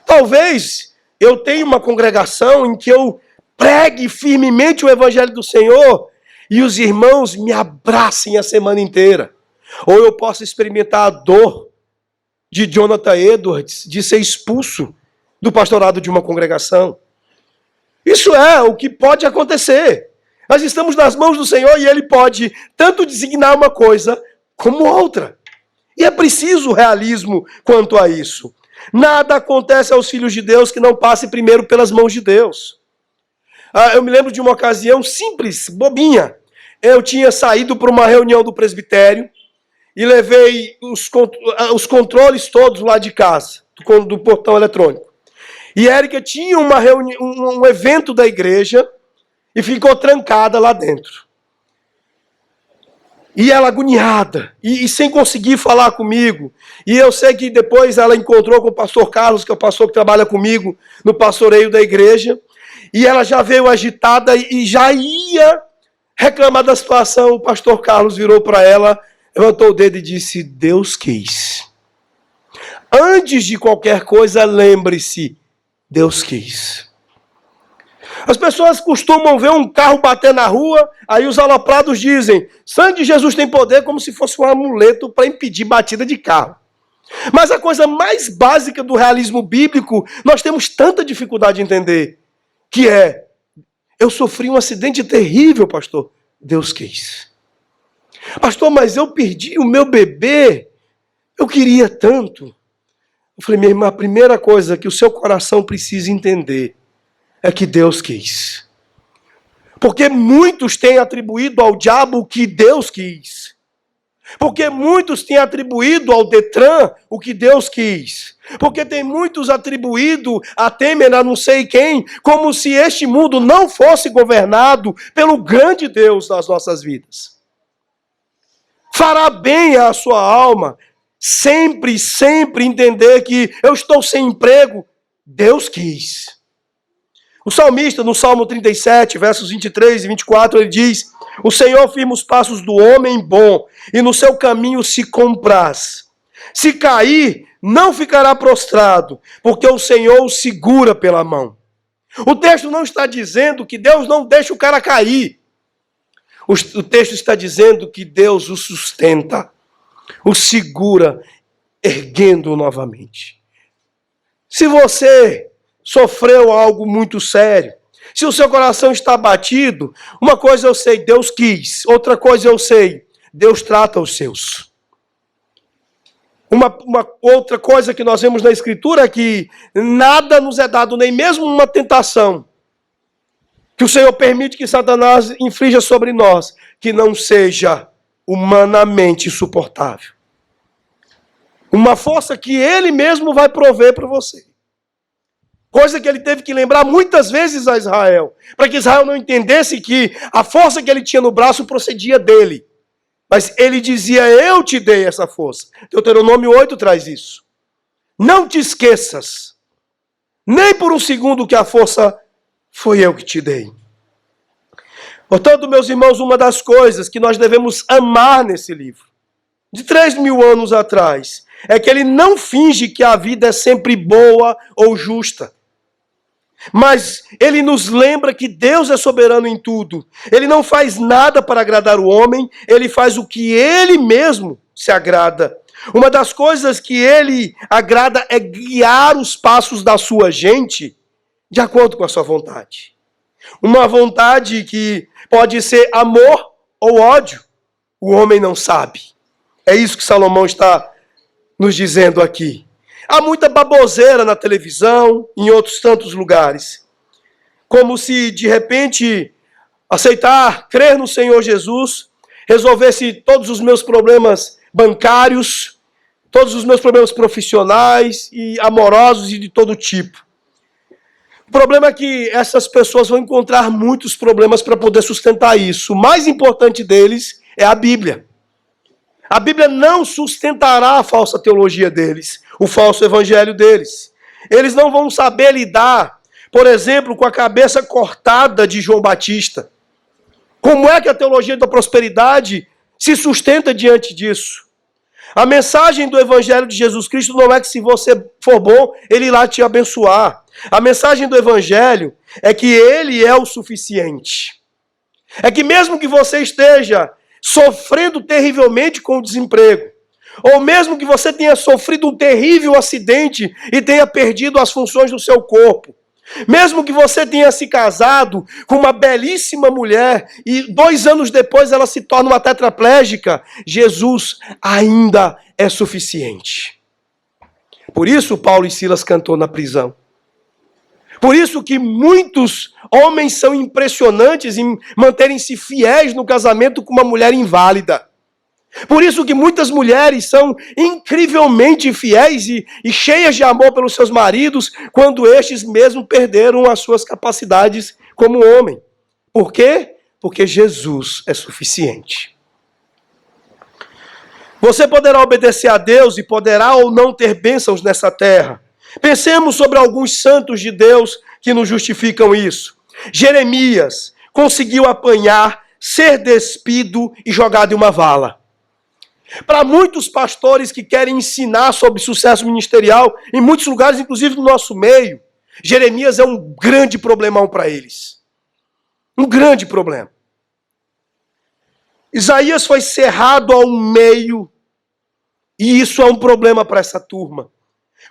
Talvez eu tenha uma congregação em que eu pregue firmemente o Evangelho do Senhor e os irmãos me abracem a semana inteira. Ou eu posso experimentar a dor de Jonathan Edwards de ser expulso do pastorado de uma congregação. Isso é o que pode acontecer. Nós estamos nas mãos do Senhor e Ele pode tanto designar uma coisa como outra. E é preciso realismo quanto a isso. Nada acontece aos filhos de Deus que não passe primeiro pelas mãos de Deus. Eu me lembro de uma ocasião simples, bobinha. Eu tinha saído para uma reunião do presbitério e levei os controles todos lá de casa, do portão eletrônico. E Érica tinha um evento da igreja e ficou trancada lá dentro. E ela agoniada, e sem conseguir falar comigo. E eu sei que depois ela encontrou com o pastor Carlos, que é o pastor que trabalha comigo no pastoreio da igreja. E ela já veio agitada e já ia reclamar da situação. O pastor Carlos virou para ela, levantou o dedo e disse: Deus quis. Antes de qualquer coisa, lembre-se, Deus quis. As pessoas costumam ver um carro bater na rua, aí os aloprados dizem: sangue de Jesus tem poder, como se fosse um amuleto para impedir batida de carro. Mas a coisa mais básica do realismo bíblico, nós temos tanta dificuldade de entender, que é: eu sofri um acidente terrível, pastor. Deus quis. Pastor, mas eu perdi o meu bebê. Eu queria tanto. Eu falei: minha irmã, a primeira coisa que o seu coração precisa entender é que Deus quis. Porque muitos têm atribuído ao diabo o que Deus quis. Porque muitos têm atribuído ao Detran o que Deus quis. Porque tem muitos atribuído a Temer, a não sei quem, como se este mundo não fosse governado pelo grande Deus das nossas vidas. Fará bem à sua alma. Sempre entender que eu estou sem emprego. Deus quis. O salmista, no Salmo 37, versos 23 e 24, ele diz: o Senhor firma os passos do homem bom, e no seu caminho se compraz. Se cair, não ficará prostrado, porque o Senhor o segura pela mão. O texto não está dizendo que Deus não deixa o cara cair. O texto está dizendo que Deus o sustenta, o segura, erguendo-o novamente. Se você sofreu algo muito sério, se o seu coração está batido, uma coisa eu sei, Deus quis. Outra coisa eu sei, Deus trata os seus. Uma outra coisa que nós vemos na Escritura é que nada nos é dado, nem mesmo uma tentação, que o Senhor permite que Satanás inflija sobre nós, que não seja humanamente suportável. Uma força que Ele mesmo vai prover para você. Coisa que ele teve que lembrar muitas vezes a Israel, para que Israel não entendesse que a força que ele tinha no braço procedia dele. Mas ele dizia: eu te dei essa força. Deuteronômio 8 traz isso. Não te esqueças, nem por um segundo, que a força foi eu que te dei. Portanto, meus irmãos, uma das coisas que nós devemos amar nesse livro, de 3.000 anos atrás, é que ele não finge que a vida é sempre boa ou justa. Mas ele nos lembra que Deus é soberano em tudo. Ele não faz nada para agradar o homem, ele faz o que ele mesmo se agrada. Uma das coisas que ele agrada é guiar os passos da sua gente de acordo com a sua vontade. Uma vontade que pode ser amor ou ódio, o homem não sabe. É isso que Salomão está nos dizendo aqui. Há muita baboseira na televisão, em outros tantos lugares. Como se, de repente, aceitar, crer no Senhor Jesus, resolvesse todos os meus problemas bancários, todos os meus problemas profissionais e amorosos e de todo tipo. O problema é que essas pessoas vão encontrar muitos problemas para poder sustentar isso. O mais importante deles é a Bíblia. A Bíblia não sustentará a falsa teologia deles, o falso evangelho deles. Eles não vão saber lidar, por exemplo, com a cabeça cortada de João Batista. Como é que a teologia da prosperidade se sustenta diante disso? A mensagem do evangelho de Jesus Cristo não é que se você for bom, ele irá te abençoar. A mensagem do evangelho é que ele é o suficiente. É que mesmo que você esteja sofrendo terrivelmente com o desemprego, ou mesmo que você tenha sofrido um terrível acidente e tenha perdido as funções do seu corpo, mesmo que você tenha se casado com uma belíssima mulher e 2 anos depois ela se torna uma tetraplégica, Jesus ainda é suficiente. Por isso Paulo e Silas cantou na prisão. Por isso que muitos homens são impressionantes em manterem-se fiéis no casamento com uma mulher inválida. Por isso que muitas mulheres são incrivelmente fiéis e cheias de amor pelos seus maridos, quando estes mesmo perderam as suas capacidades como homem. Por quê? Porque Jesus é suficiente. Você poderá obedecer a Deus e poderá ou não ter bênçãos nessa terra. Pensemos sobre alguns santos de Deus que nos justificam isso. Jeremias conseguiu apanhar, ser despido e jogado em uma vala. Para muitos pastores que querem ensinar sobre sucesso ministerial, em muitos lugares, inclusive no nosso meio, Jeremias é um grande problemão para eles. Um grande problema. Isaías foi cerrado ao meio, e isso é um problema para essa turma.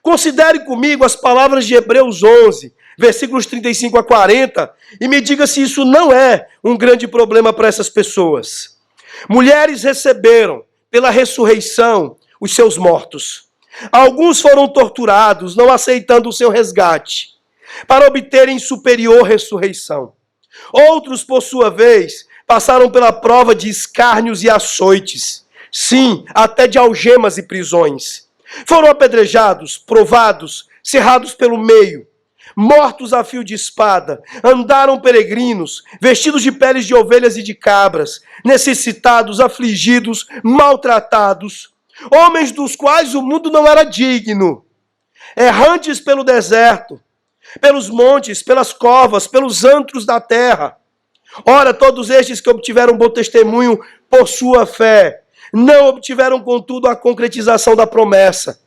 Considere comigo as palavras de Hebreus 11, versículos 35 a 40, e me diga se isso não é um grande problema para essas pessoas. Mulheres receberam, pela ressurreição, os seus mortos. Alguns foram torturados, não aceitando o seu resgate, para obterem superior ressurreição. Outros, por sua vez, passaram pela prova de escárnios e açoites, sim, até de algemas e prisões. Foram apedrejados, provados, cerrados pelo meio. mortos a fio de espada, andaram peregrinos, vestidos de peles de ovelhas e de cabras, necessitados, afligidos, maltratados, homens dos quais o mundo não era digno, errantes pelo deserto, pelos montes, pelas covas, pelos antros da terra. Ora, todos estes que obtiveram bom testemunho por sua fé, não obtiveram, contudo, a concretização da promessa,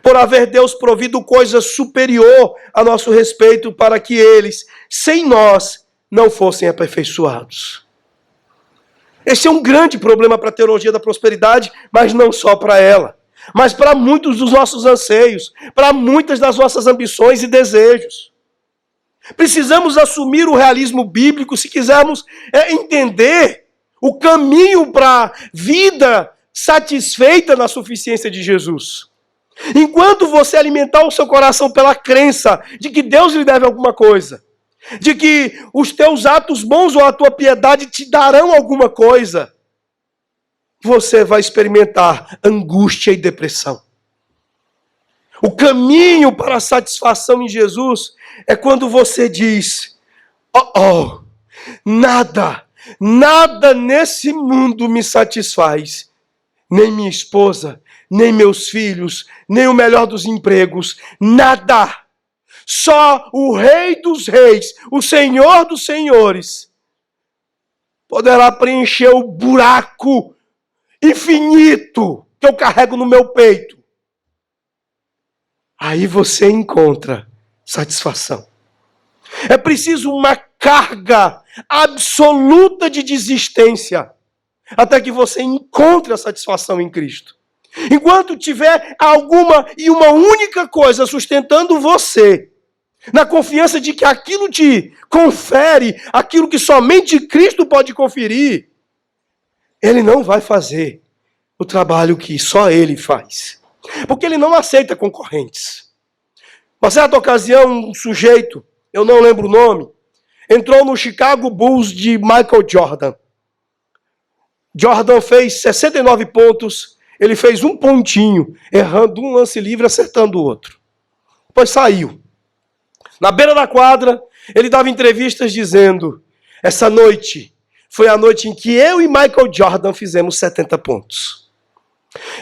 por haver Deus provido coisa superior a nosso respeito, para que eles, sem nós, não fossem aperfeiçoados. Esse é um grande problema para a teologia da prosperidade, mas não só para ela, mas para muitos dos nossos anseios, para muitas das nossas ambições e desejos. Precisamos assumir o realismo bíblico se quisermos entender o caminho para a vida satisfeita na suficiência de Jesus. Enquanto você alimentar o seu coração pela crença de que Deus lhe deve alguma coisa, de que os teus atos bons ou a tua piedade te darão alguma coisa, você vai experimentar angústia e depressão. O caminho para a satisfação em Jesus é quando você diz: nada nesse mundo me satisfaz. Nem minha esposa, nem meus filhos, nem o melhor dos empregos, nada. Só o Rei dos Reis, o Senhor dos Senhores, poderá preencher o buraco infinito que eu carrego no meu peito. Aí você encontra satisfação. É preciso uma carga absoluta de desistência até que você encontre a satisfação em Cristo. Enquanto tiver alguma e uma única coisa sustentando você, na confiança de que aquilo te confere aquilo que somente Cristo pode conferir, Ele não vai fazer o trabalho que só Ele faz. Porque Ele não aceita concorrentes. Uma certa ocasião, um sujeito, eu não lembro o nome, entrou no Chicago Bulls de Michael Jordan. Jordan fez 69 pontos, ele fez um pontinho, errando um lance livre, acertando o outro. Depois saiu. Na beira da quadra, ele dava entrevistas dizendo: essa noite foi a noite em que eu e Michael Jordan fizemos 70 pontos.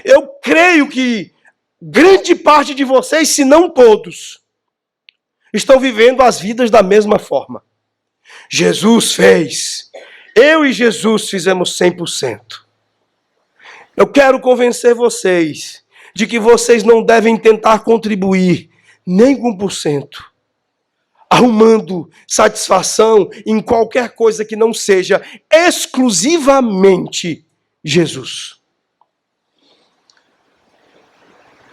Eu creio que grande parte de vocês, se não todos, estão vivendo as vidas da mesma forma. Jesus fez. Eu e Jesus fizemos 100%. Eu quero convencer vocês de que vocês não devem tentar contribuir nem com 1%, arrumando satisfação em qualquer coisa que não seja exclusivamente Jesus.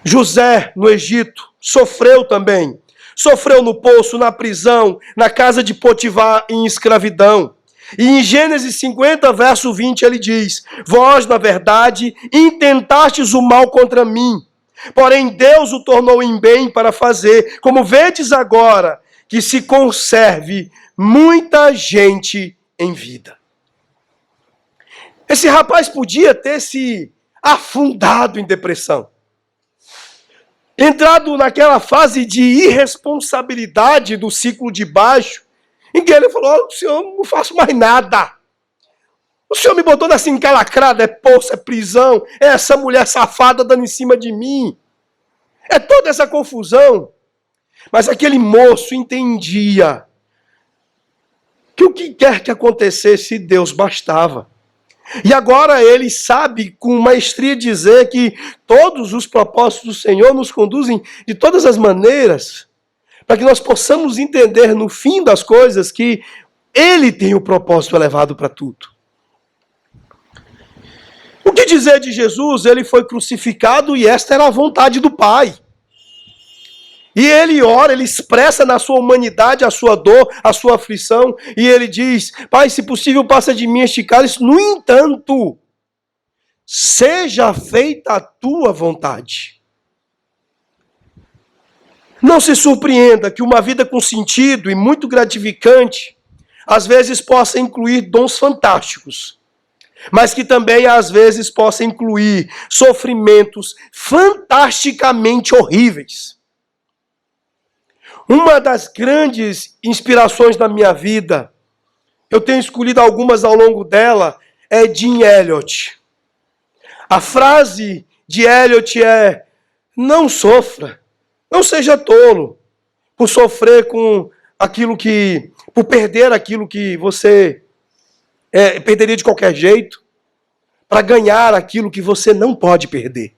José, no Egito, sofreu também. Sofreu no poço, na prisão, na casa de Potifar, em escravidão. E em Gênesis 50, verso 20, ele diz: vós, na verdade, intentastes o mal contra mim, porém Deus o tornou em bem para fazer, como vedes agora, que se conserve muita gente em vida. Esse rapaz podia ter se afundado em depressão, entrado naquela fase de irresponsabilidade do ciclo de baixo, em que ele falou: o senhor, não faço mais nada. O senhor me botou nessa encalacrada, é poço, é prisão, é essa mulher safada dando em cima de mim. É toda essa confusão. Mas aquele moço entendia que o que quer que acontecesse, Deus bastava. E agora ele sabe com maestria dizer que todos os propósitos do Senhor nos conduzem de todas as maneiras, para que nós possamos entender no fim das coisas que Ele tem o propósito elevado para tudo. O que dizer de Jesus? Ele foi crucificado e esta era a vontade do Pai. E ele ora, ele expressa na sua humanidade a sua dor, a sua aflição, e ele diz: Pai, se possível, passa de mim este cálice, no entanto, seja feita a tua vontade. Não se surpreenda que uma vida com sentido e muito gratificante, às vezes possa incluir dons fantásticos, mas que também às vezes possa incluir sofrimentos fantasticamente horríveis. Uma das grandes inspirações da minha vida, eu tenho escolhido algumas ao longo dela, é Jim Elliot. A frase de Elliot é: não sofra, não seja tolo por sofrer por perder aquilo que você perderia de qualquer jeito, para ganhar aquilo que você não pode perder.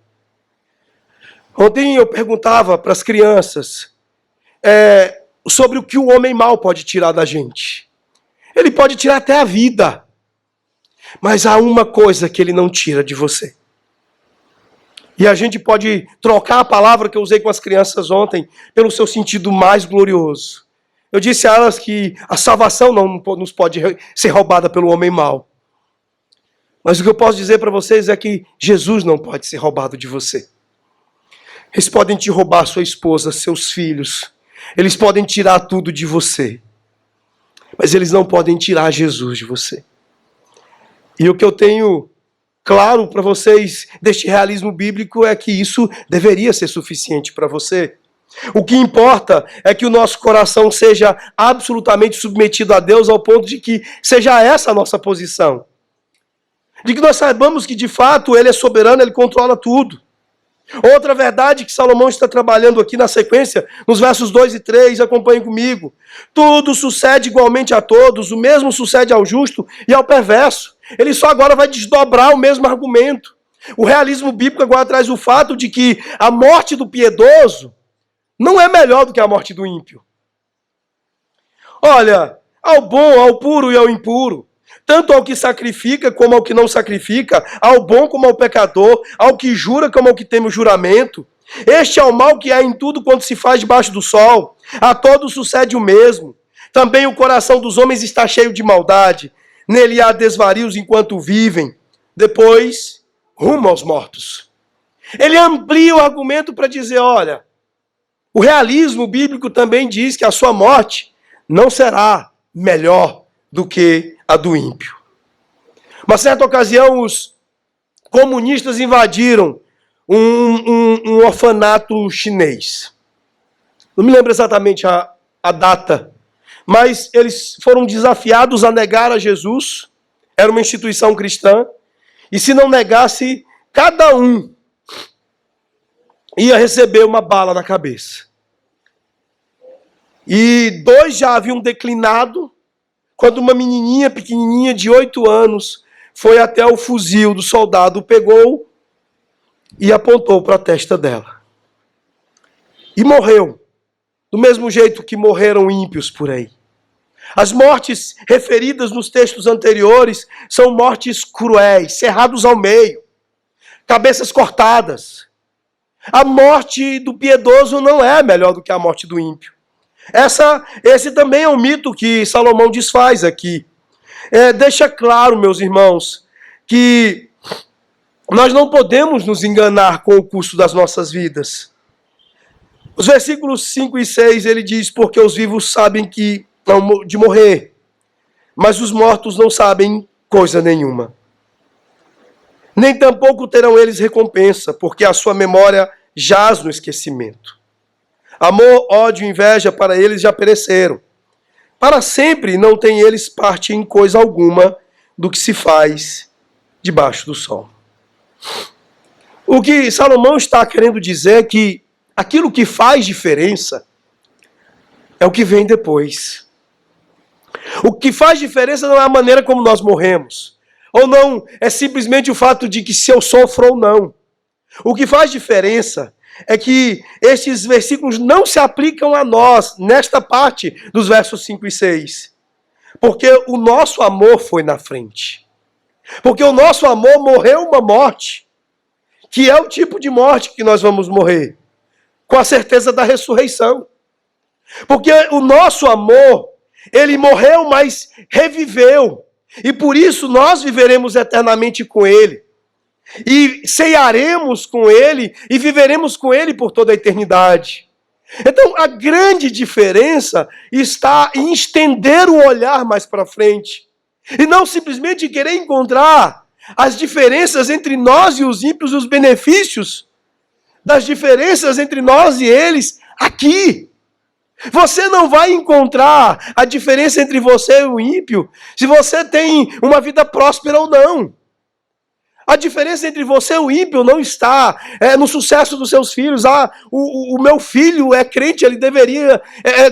Ontem eu perguntava para as crianças sobre o que o homem mau pode tirar da gente. Ele pode tirar até a vida, mas há uma coisa que ele não tira de você. E a gente pode trocar a palavra que eu usei com as crianças ontem pelo seu sentido mais glorioso. Eu disse a elas que a salvação não nos pode ser roubada pelo homem mau. Mas o que eu posso dizer para vocês é que Jesus não pode ser roubado de você. Eles podem te roubar sua esposa, seus filhos. Eles podem tirar tudo de você. Mas eles não podem tirar Jesus de você. E o que eu tenho claro para vocês deste realismo bíblico é que isso deveria ser suficiente para você. O que importa é que o nosso coração seja absolutamente submetido a Deus ao ponto de que seja essa a nossa posição. De que nós saibamos que de fato Ele é soberano, Ele controla tudo. Outra verdade que Salomão está trabalhando aqui na sequência, nos versos 2 e 3, acompanhe comigo. Tudo sucede igualmente a todos, o mesmo sucede ao justo e ao perverso. Ele só agora vai desdobrar o mesmo argumento. O realismo bíblico agora traz o fato de que a morte do piedoso não é melhor do que a morte do ímpio. Olha, ao bom, ao puro e ao impuro, tanto ao que sacrifica como ao que não sacrifica, ao bom como ao pecador, ao que jura como ao que teme o juramento. Este é o mal que há em tudo quanto se faz debaixo do sol. A todos sucede o mesmo. Também o coração dos homens está cheio de maldade. Nele há desvarios enquanto vivem. Depois, rumo aos mortos. Ele amplia o argumento para dizer, olha, o realismo bíblico também diz que a sua morte não será melhor do que a do ímpio. Uma certa ocasião, os comunistas invadiram um orfanato chinês. Não me lembro exatamente a data, mas eles foram desafiados a negar a Jesus. Era uma instituição cristã. E se não negasse, cada um ia receber uma bala na cabeça. E 2 já haviam declinado, quando uma menininha pequenininha de 8 anos foi até o fuzil do soldado, pegou e apontou para a testa dela. E morreu, do mesmo jeito que morreram ímpios por aí. As mortes referidas nos textos anteriores são mortes cruéis, cerrados ao meio, cabeças cortadas. A morte do piedoso não é melhor do que a morte do ímpio. Esse também é um mito que Salomão desfaz aqui. Deixa claro, meus irmãos, que nós não podemos nos enganar com o curso das nossas vidas. Os versículos 5 e 6, ele diz, porque os vivos sabem que de morrer, mas os mortos não sabem coisa nenhuma. Nem tampouco terão eles recompensa, porque a sua memória jaz no esquecimento. Amor, ódio e inveja para eles já pereceram. Para sempre não têm eles parte em coisa alguma do que se faz debaixo do sol. O que Salomão está querendo dizer é que aquilo que faz diferença é o que vem depois. O que faz diferença não é a maneira como nós morremos. Ou não, é simplesmente o fato de que se eu sofro ou não. O que faz diferença é que estes versículos não se aplicam a nós, nesta parte dos versos 5 e 6. Porque o nosso amor foi na frente. Porque o nosso amor morreu uma morte, que é o tipo de morte que nós vamos morrer, com a certeza da ressurreição. Porque o nosso amor, ele morreu, mas reviveu. E por isso nós viveremos eternamente com ele. E ceiaremos com ele e viveremos com ele por toda a eternidade. Então a grande diferença está em estender o olhar mais para frente. E não simplesmente querer encontrar as diferenças entre nós e os ímpios, os benefícios das diferenças entre nós e eles aqui. Você não vai encontrar a diferença entre você e o ímpio se você tem uma vida próspera ou não. A diferença entre você e o ímpio não está no sucesso dos seus filhos. O meu filho é crente, ele deveria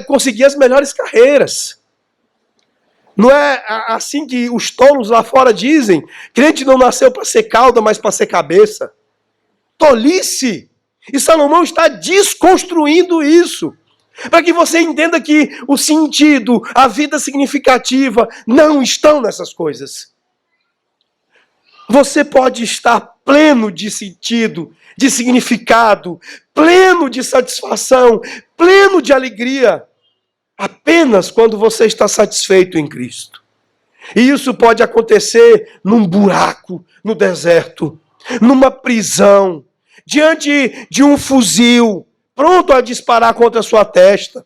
conseguir as melhores carreiras. Não é assim que os tolos lá fora dizem? Crente não nasceu para ser cauda, mas para ser cabeça. Tolice! E Salomão está desconstruindo isso. Para que você entenda que o sentido, a vida significativa, não estão nessas coisas. Você pode estar pleno de sentido, de significado, pleno de satisfação, pleno de alegria, apenas quando você está satisfeito em Cristo. E isso pode acontecer num buraco, no deserto, numa prisão, diante de um fuzil, pronto a disparar contra a sua testa.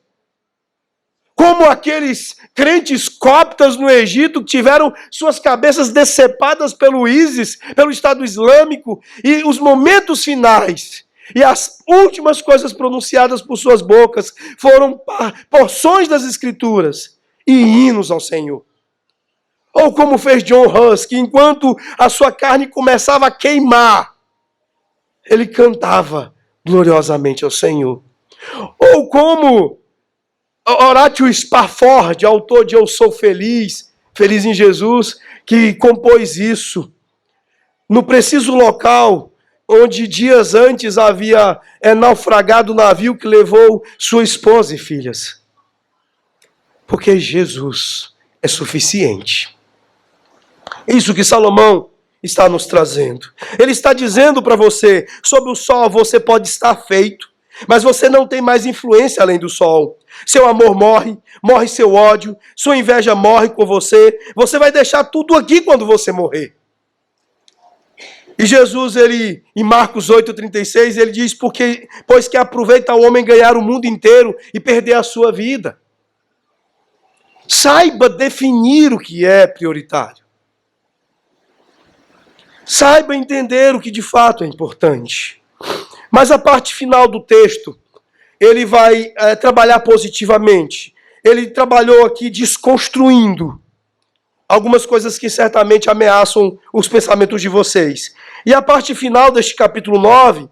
Como aqueles crentes coptas no Egito que tiveram suas cabeças decepadas pelo ISIS, pelo Estado Islâmico, e os momentos finais e as últimas coisas pronunciadas por suas bocas foram porções das Escrituras e hinos ao Senhor. Ou como fez John Hus, que enquanto a sua carne começava a queimar, ele cantava gloriosamente ao Senhor. Ou como Horatio Spafford, autor de Eu Sou Feliz, Feliz em Jesus, que compôs isso no preciso local onde dias antes havia naufragado o navio que levou sua esposa e filhas. Porque Jesus é suficiente. Isso que Salomão está nos trazendo. Ele está dizendo para você, sob o sol você pode estar feito, mas você não tem mais influência além do sol. Seu amor morre, morre seu ódio, sua inveja morre com você. Você vai deixar tudo aqui quando você morrer. E Jesus, em Marcos 8,36, ele diz, pois que aproveita o homem ganhar o mundo inteiro e perder a sua vida. Saiba definir o que é prioritário. Saiba entender o que de fato é importante. Mas a parte final do texto, ele vai trabalhar positivamente. Ele trabalhou aqui desconstruindo algumas coisas que certamente ameaçam os pensamentos de vocês. E a parte final deste capítulo 9,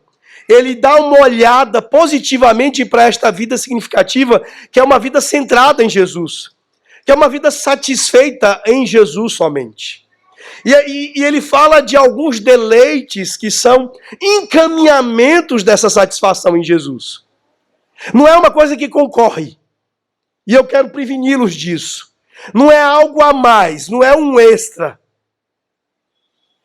ele dá uma olhada positivamente para esta vida significativa, que é uma vida centrada em Jesus, que é uma vida satisfeita em Jesus somente. E ele fala de alguns deleites que são encaminhamentos dessa satisfação em Jesus. Não é uma coisa que concorre. E eu quero preveni-los disso. Não é algo a mais, não é um extra.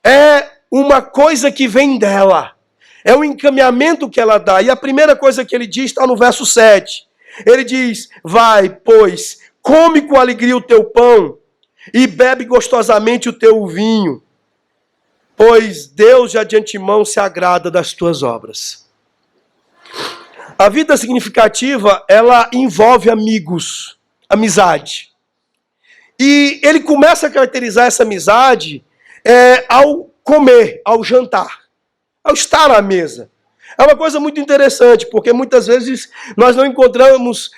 É uma coisa que vem dela. É o encaminhamento que ela dá. E a primeira coisa que ele diz está no verso 7. Ele diz, vai, pois, come com alegria o teu pão e bebe gostosamente o teu vinho, pois Deus já de antemão se agrada das tuas obras. A vida significativa, ela envolve amigos, amizade. E ele começa a caracterizar essa amizade ao comer, ao jantar, ao estar à mesa. É uma coisa muito interessante, porque muitas vezes nós não encontramos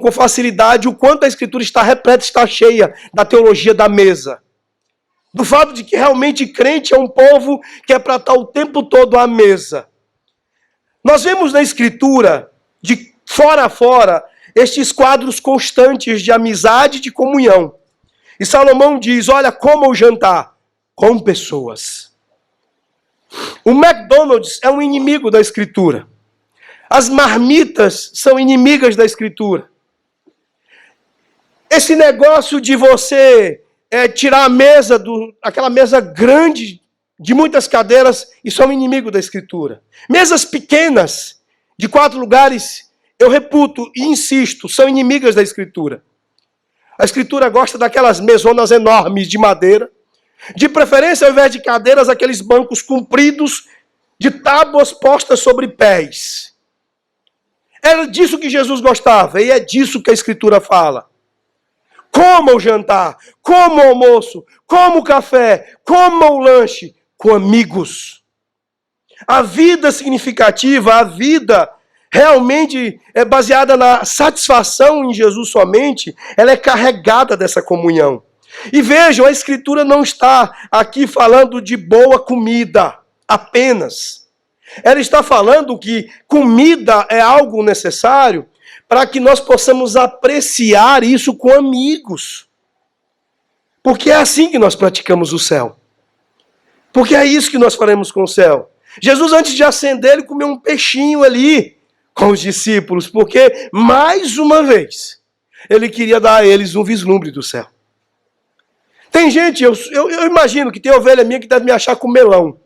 com facilidade o quanto a Escritura está repleta, está cheia da teologia da mesa. Do fato de que realmente crente é um povo que é para estar o tempo todo à mesa. Nós vemos na Escritura, de fora a fora, estes quadros constantes de amizade e de comunhão. E Salomão diz, olha, coma o jantar com pessoas. O McDonald's é um inimigo da Escritura. As marmitas são inimigas da Escritura. Esse negócio de você tirar a mesa, aquela mesa grande, de muitas cadeiras, isso é um inimigo da Escritura. Mesas pequenas, de 4 lugares, eu reputo e insisto, são inimigas da Escritura. A Escritura gosta daquelas mesonas enormes de madeira, de preferência, ao invés de cadeiras, aqueles bancos compridos de tábuas postas sobre pés. Era disso que Jesus gostava, e é disso que a Escritura fala. Coma o jantar, coma o almoço, coma o café, coma o lanche com amigos. A vida significativa, a vida realmente é baseada na satisfação em Jesus somente, ela é carregada dessa comunhão. E vejam, a Escritura não está aqui falando de boa comida apenas. Ela está falando que comida é algo necessário para que nós possamos apreciar isso com amigos. Porque é assim que nós praticamos o céu. Porque é isso que nós faremos com o céu. Jesus, antes de ascender, ele comeu um peixinho ali com os discípulos, porque, mais uma vez, ele queria dar a eles um vislumbre do céu. Tem gente, eu imagino que tem ovelha minha que deve me achar com melão.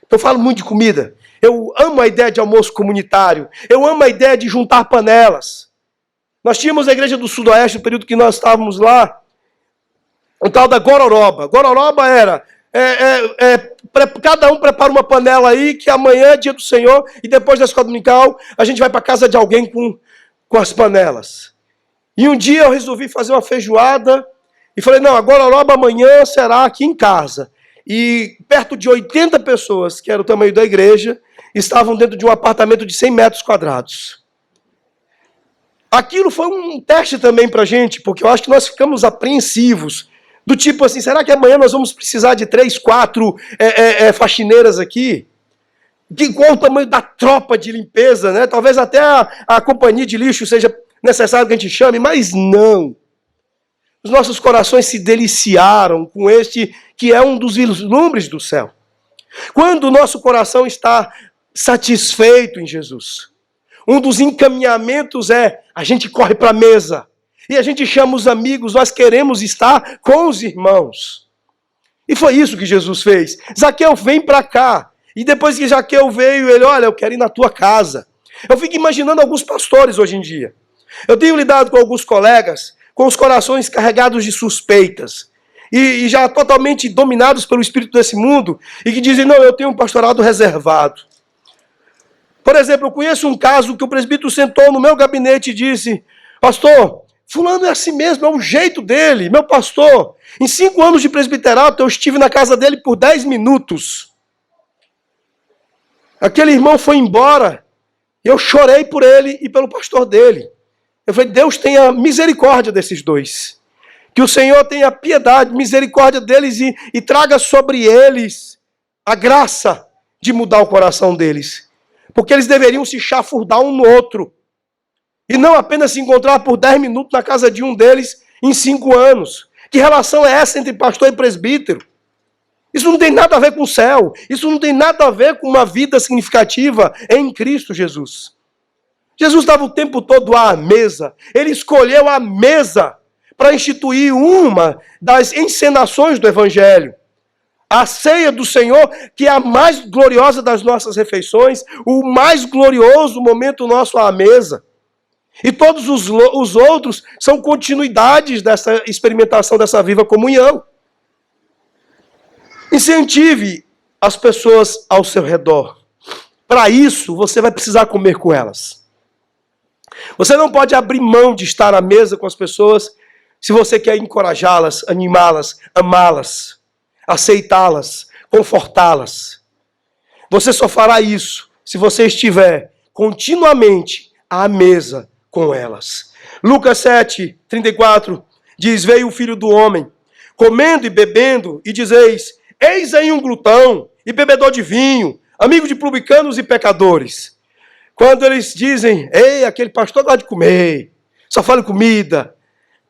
Eu falo muito de comida. Eu amo a ideia de almoço comunitário. Eu amo a ideia de juntar panelas. Nós tínhamos a igreja do Sudoeste, no período que nós estávamos lá, o tal da Gororoba. Gororoba era, cada um prepara uma panela aí, que amanhã é dia do Senhor, e depois da escola dominical, a gente vai para casa de alguém com as panelas. E um dia eu resolvi fazer uma feijoada, e falei, não, a Gororoba amanhã será aqui em casa. E perto de 80 pessoas, que era o tamanho da igreja, estavam dentro de um apartamento de 100 metros quadrados. Aquilo foi um teste também para a gente, porque eu acho que nós ficamos apreensivos. Do tipo assim, será que amanhã nós vamos precisar de 3, 4 faxineiras aqui? Qual o tamanho da tropa de limpeza, né? Talvez até a companhia de lixo seja necessário que a gente chame, mas não. Os nossos corações se deliciaram com este que é um dos vislumbres do céu. Quando o nosso coração está satisfeito em Jesus, um dos encaminhamentos é a gente corre para a mesa e a gente chama os amigos, nós queremos estar com os irmãos. E foi isso que Jesus fez. Zaqueu, vem para cá. E depois que Zaqueu veio, ele, olha, eu quero ir na tua casa. Eu fico imaginando alguns pastores hoje em dia. Eu tenho lidado com alguns colegas com os corações carregados de suspeitas e já totalmente dominados pelo espírito desse mundo e que dizem, não, eu tenho um pastorado reservado. Por exemplo, eu conheço um caso que o presbítero sentou no meu gabinete e disse, pastor, fulano é assim mesmo, é o jeito dele, meu pastor. Em 5 anos de presbiterato eu estive na casa dele por 10 minutos. Aquele irmão foi embora e eu chorei por ele e pelo pastor dele. Eu falei, Deus tenha misericórdia desses dois. Que o Senhor tenha piedade, misericórdia deles e traga sobre eles a graça de mudar o coração deles. Porque eles deveriam se chafurdar um no outro. E não apenas se encontrar por 10 minutos na casa de um deles em 5 anos. Que relação é essa entre pastor e presbítero? Isso não tem nada a ver com o céu. Isso não tem nada a ver com uma vida significativa em Cristo Jesus. Jesus estava o tempo todo à mesa. Ele escolheu a mesa para instituir uma das encenações do Evangelho. A ceia do Senhor, que é a mais gloriosa das nossas refeições, o mais glorioso momento nosso à mesa. E todos os outros são continuidades dessa experimentação, dessa viva comunhão. Incentive as pessoas ao seu redor. Para isso, você vai precisar comer com elas. Você não pode abrir mão de estar à mesa com as pessoas se você quer encorajá-las, animá-las, amá-las, aceitá-las, confortá-las. Você só fará isso se você estiver continuamente à mesa com elas. Lucas 7, 34 diz, veio o Filho do Homem, comendo e bebendo, e dizeis, eis aí um glutão e bebedor de vinho, amigo de publicanos e pecadores. Quando eles dizem, ei, aquele pastor gosta de comer, só fala em comida,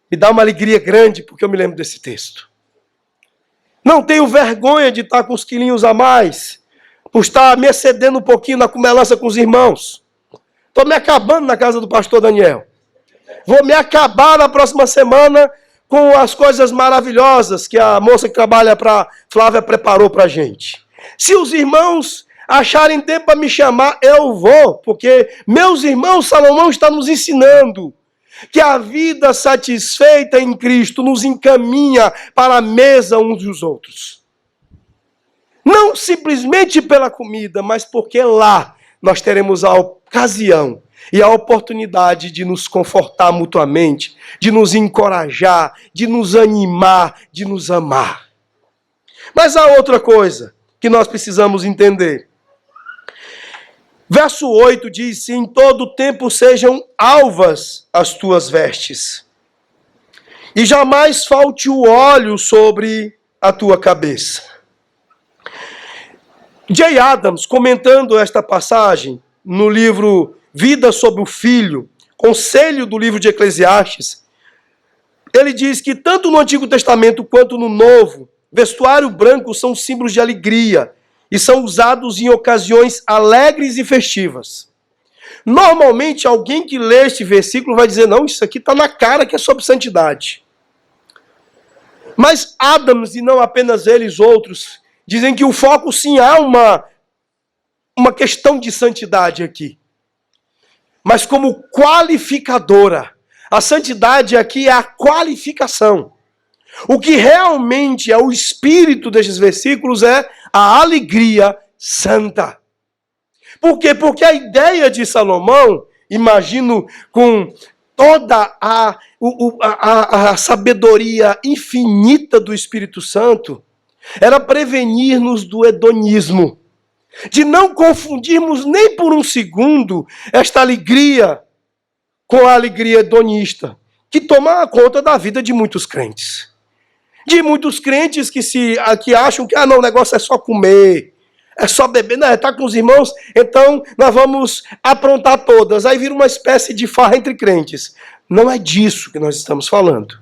me dá uma alegria grande porque eu me lembro desse texto. Não tenho vergonha de estar com os quilinhos a mais, por estar me excedendo um pouquinho na comelança com os irmãos. Estou me acabando na casa do pastor Daniel. Vou me acabar na próxima semana com as coisas maravilhosas que a moça que trabalha para Flávia preparou para a gente. Se os irmãos acharem tempo para me chamar, eu vou, porque meus irmãos, Salomão está nos ensinando que a vida satisfeita em Cristo nos encaminha para a mesa uns dos outros. Não simplesmente pela comida, mas porque lá nós teremos a ocasião e a oportunidade de nos confortar mutuamente, de nos encorajar, de nos animar, de nos amar. Mas há outra coisa que nós precisamos entender. Verso 8 diz: em todo tempo sejam alvas as tuas vestes, e jamais falte o óleo sobre a tua cabeça. J. Adams, comentando esta passagem no livro Vida sobre o Filho, conselho do livro de Eclesiastes, ele diz que tanto no Antigo Testamento quanto no Novo, vestuário branco são símbolos de alegria e são usados em ocasiões alegres e festivas. Normalmente, alguém que lê este versículo vai dizer: não, isso aqui está na cara que é sobre santidade. Mas Adams, e não apenas eles, outros, dizem que o foco sim há uma questão de santidade aqui. Mas como qualificadora. A santidade aqui é a qualificação. O que realmente é o espírito destes versículos é a alegria santa. Por quê? Porque a ideia de Salomão, imagino com toda a sabedoria infinita do Espírito Santo, era prevenir-nos do hedonismo. De não confundirmos nem por um segundo esta alegria com a alegria hedonista, que toma conta da vida de muitos crentes. De muitos crentes que acham que não, o negócio é só comer, é só beber, não, tá com os irmãos, então nós vamos aprontar todas. Aí vira uma espécie de farra entre crentes. Não é disso que nós estamos falando.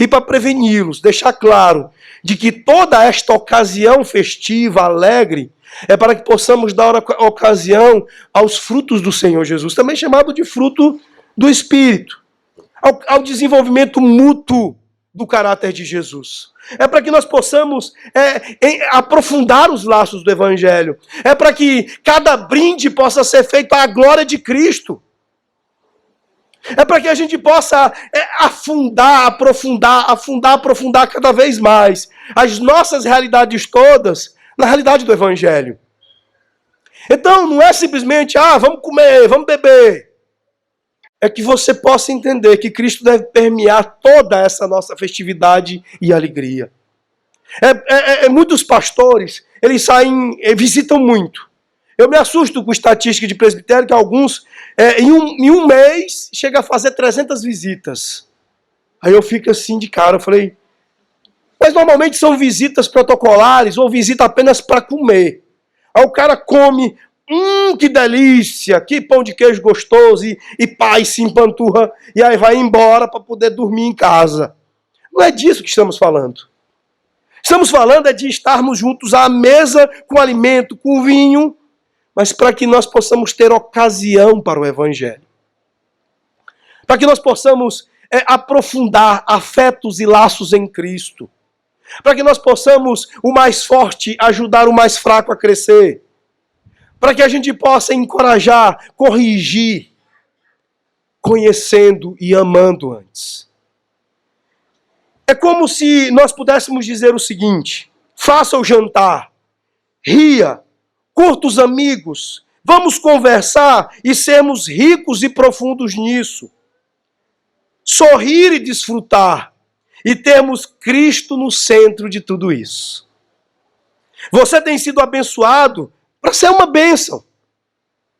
E para preveni-los, deixar claro de que toda esta ocasião festiva, alegre, é para que possamos dar ocasião aos frutos do Senhor Jesus, também chamado de fruto do Espírito, ao desenvolvimento mútuo do caráter de Jesus. É para que nós possamos aprofundar os laços do Evangelho. É para que cada brinde possa ser feito à glória de Cristo. É para que a gente possa aprofundar cada vez mais as nossas realidades todas na realidade do Evangelho. Então, não é simplesmente, vamos comer, vamos beber. É que você possa entender que Cristo deve permear toda essa nossa festividade e alegria. Muitos pastores, eles visitam muito. Eu me assusto com estatística de presbitério, que alguns, em um mês, chega a fazer 300 visitas. Aí eu fico assim de cara, eu falei, mas normalmente são visitas protocolares ou visita apenas para comer. Aí o cara come, que delícia, que pão de queijo gostoso, e pai se empanturra, e aí vai embora para poder dormir em casa. Não é disso que estamos falando. Estamos falando de estarmos juntos à mesa com alimento, com vinho, mas para que nós possamos ter ocasião para o Evangelho. Para que nós possamos aprofundar afetos e laços em Cristo. Para que nós possamos, o mais forte, ajudar o mais fraco a crescer. Para que a gente possa encorajar, corrigir, conhecendo e amando antes. É como se nós pudéssemos dizer o seguinte: faça o jantar, ria, curta os amigos, vamos conversar e sermos ricos e profundos nisso. Sorrir e desfrutar, e termos Cristo no centro de tudo isso. Você tem sido abençoado para ser uma bênção.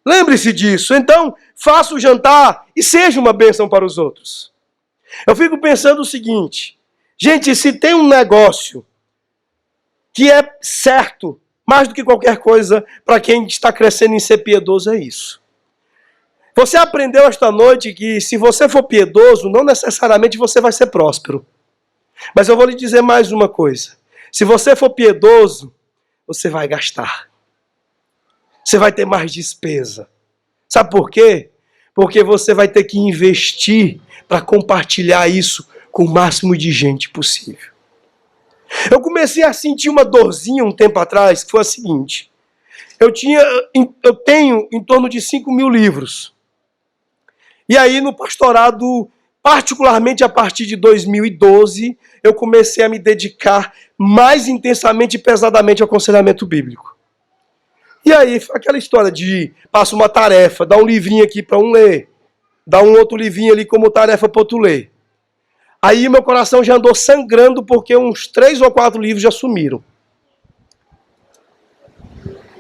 Lembre-se disso. Então, faça o jantar e seja uma bênção para os outros. Eu fico pensando o seguinte: gente, se tem um negócio que é certo, mais do que qualquer coisa, para quem está crescendo em ser piedoso, é isso. Você aprendeu esta noite que se você for piedoso, não necessariamente você vai ser próspero. Mas eu vou lhe dizer mais uma coisa. Se você for piedoso, você vai gastar. Você vai ter mais despesa. Sabe por quê? Porque você vai ter que investir para compartilhar isso com o máximo de gente possível. Eu comecei a sentir uma dorzinha um tempo atrás, que foi a seguinte. Eu tenho em torno de 5.000 livros. E aí no pastorado, particularmente a partir de 2012, eu comecei a me dedicar mais intensamente e pesadamente ao aconselhamento bíblico. E aí, aquela história de passa uma tarefa, dá um livrinho aqui para um ler, dá um outro livrinho ali como tarefa para outro ler. Aí meu coração já andou sangrando porque uns 3 ou 4 livros já sumiram.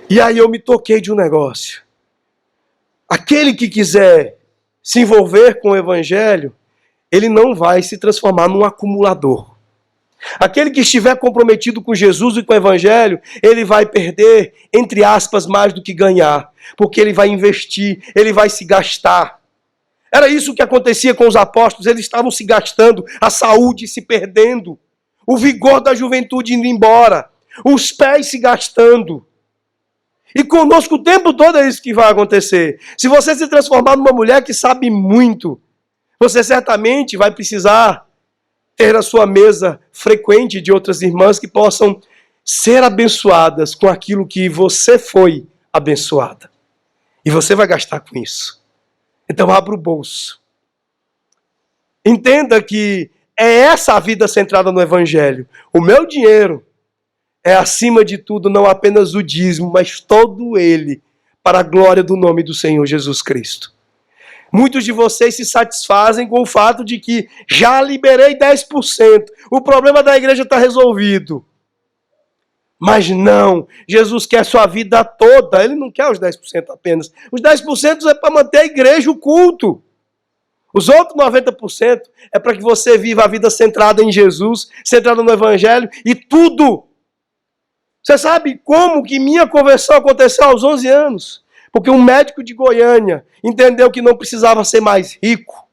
E aí eu me toquei de um negócio. aquele que quiser se envolver com o evangelho, ele não vai se transformar num acumulador. Aquele que estiver comprometido com Jesus e com o evangelho, ele vai perder, entre aspas, mais do que ganhar, porque ele vai investir, ele vai se gastar. Era isso que acontecia com os apóstolos, eles estavam se gastando, a saúde se perdendo, o vigor da juventude indo embora, os pés se gastando. E conosco o tempo todo é isso que vai acontecer. Se você se transformar numa mulher que sabe muito, você certamente vai precisar ter a sua mesa frequente de outras irmãs que possam ser abençoadas com aquilo que você foi abençoada. E você vai gastar com isso. Então abra o bolso. Entenda que é essa a vida centrada no evangelho. O meu dinheiro é, acima de tudo, não apenas o dízimo, mas todo ele, para a glória do nome do Senhor Jesus Cristo. Muitos de vocês se satisfazem com o fato de que já liberei 10%. O problema da igreja está resolvido. Mas não, Jesus quer a sua vida toda. Ele não quer os 10% apenas. Os 10% é para manter a igreja, o culto. Os outros 90% é para que você viva a vida centrada em Jesus, centrada no evangelho e tudo. Você sabe como que minha conversão aconteceu aos 11 anos? Porque um médico de Goiânia entendeu que não precisava ser mais rico.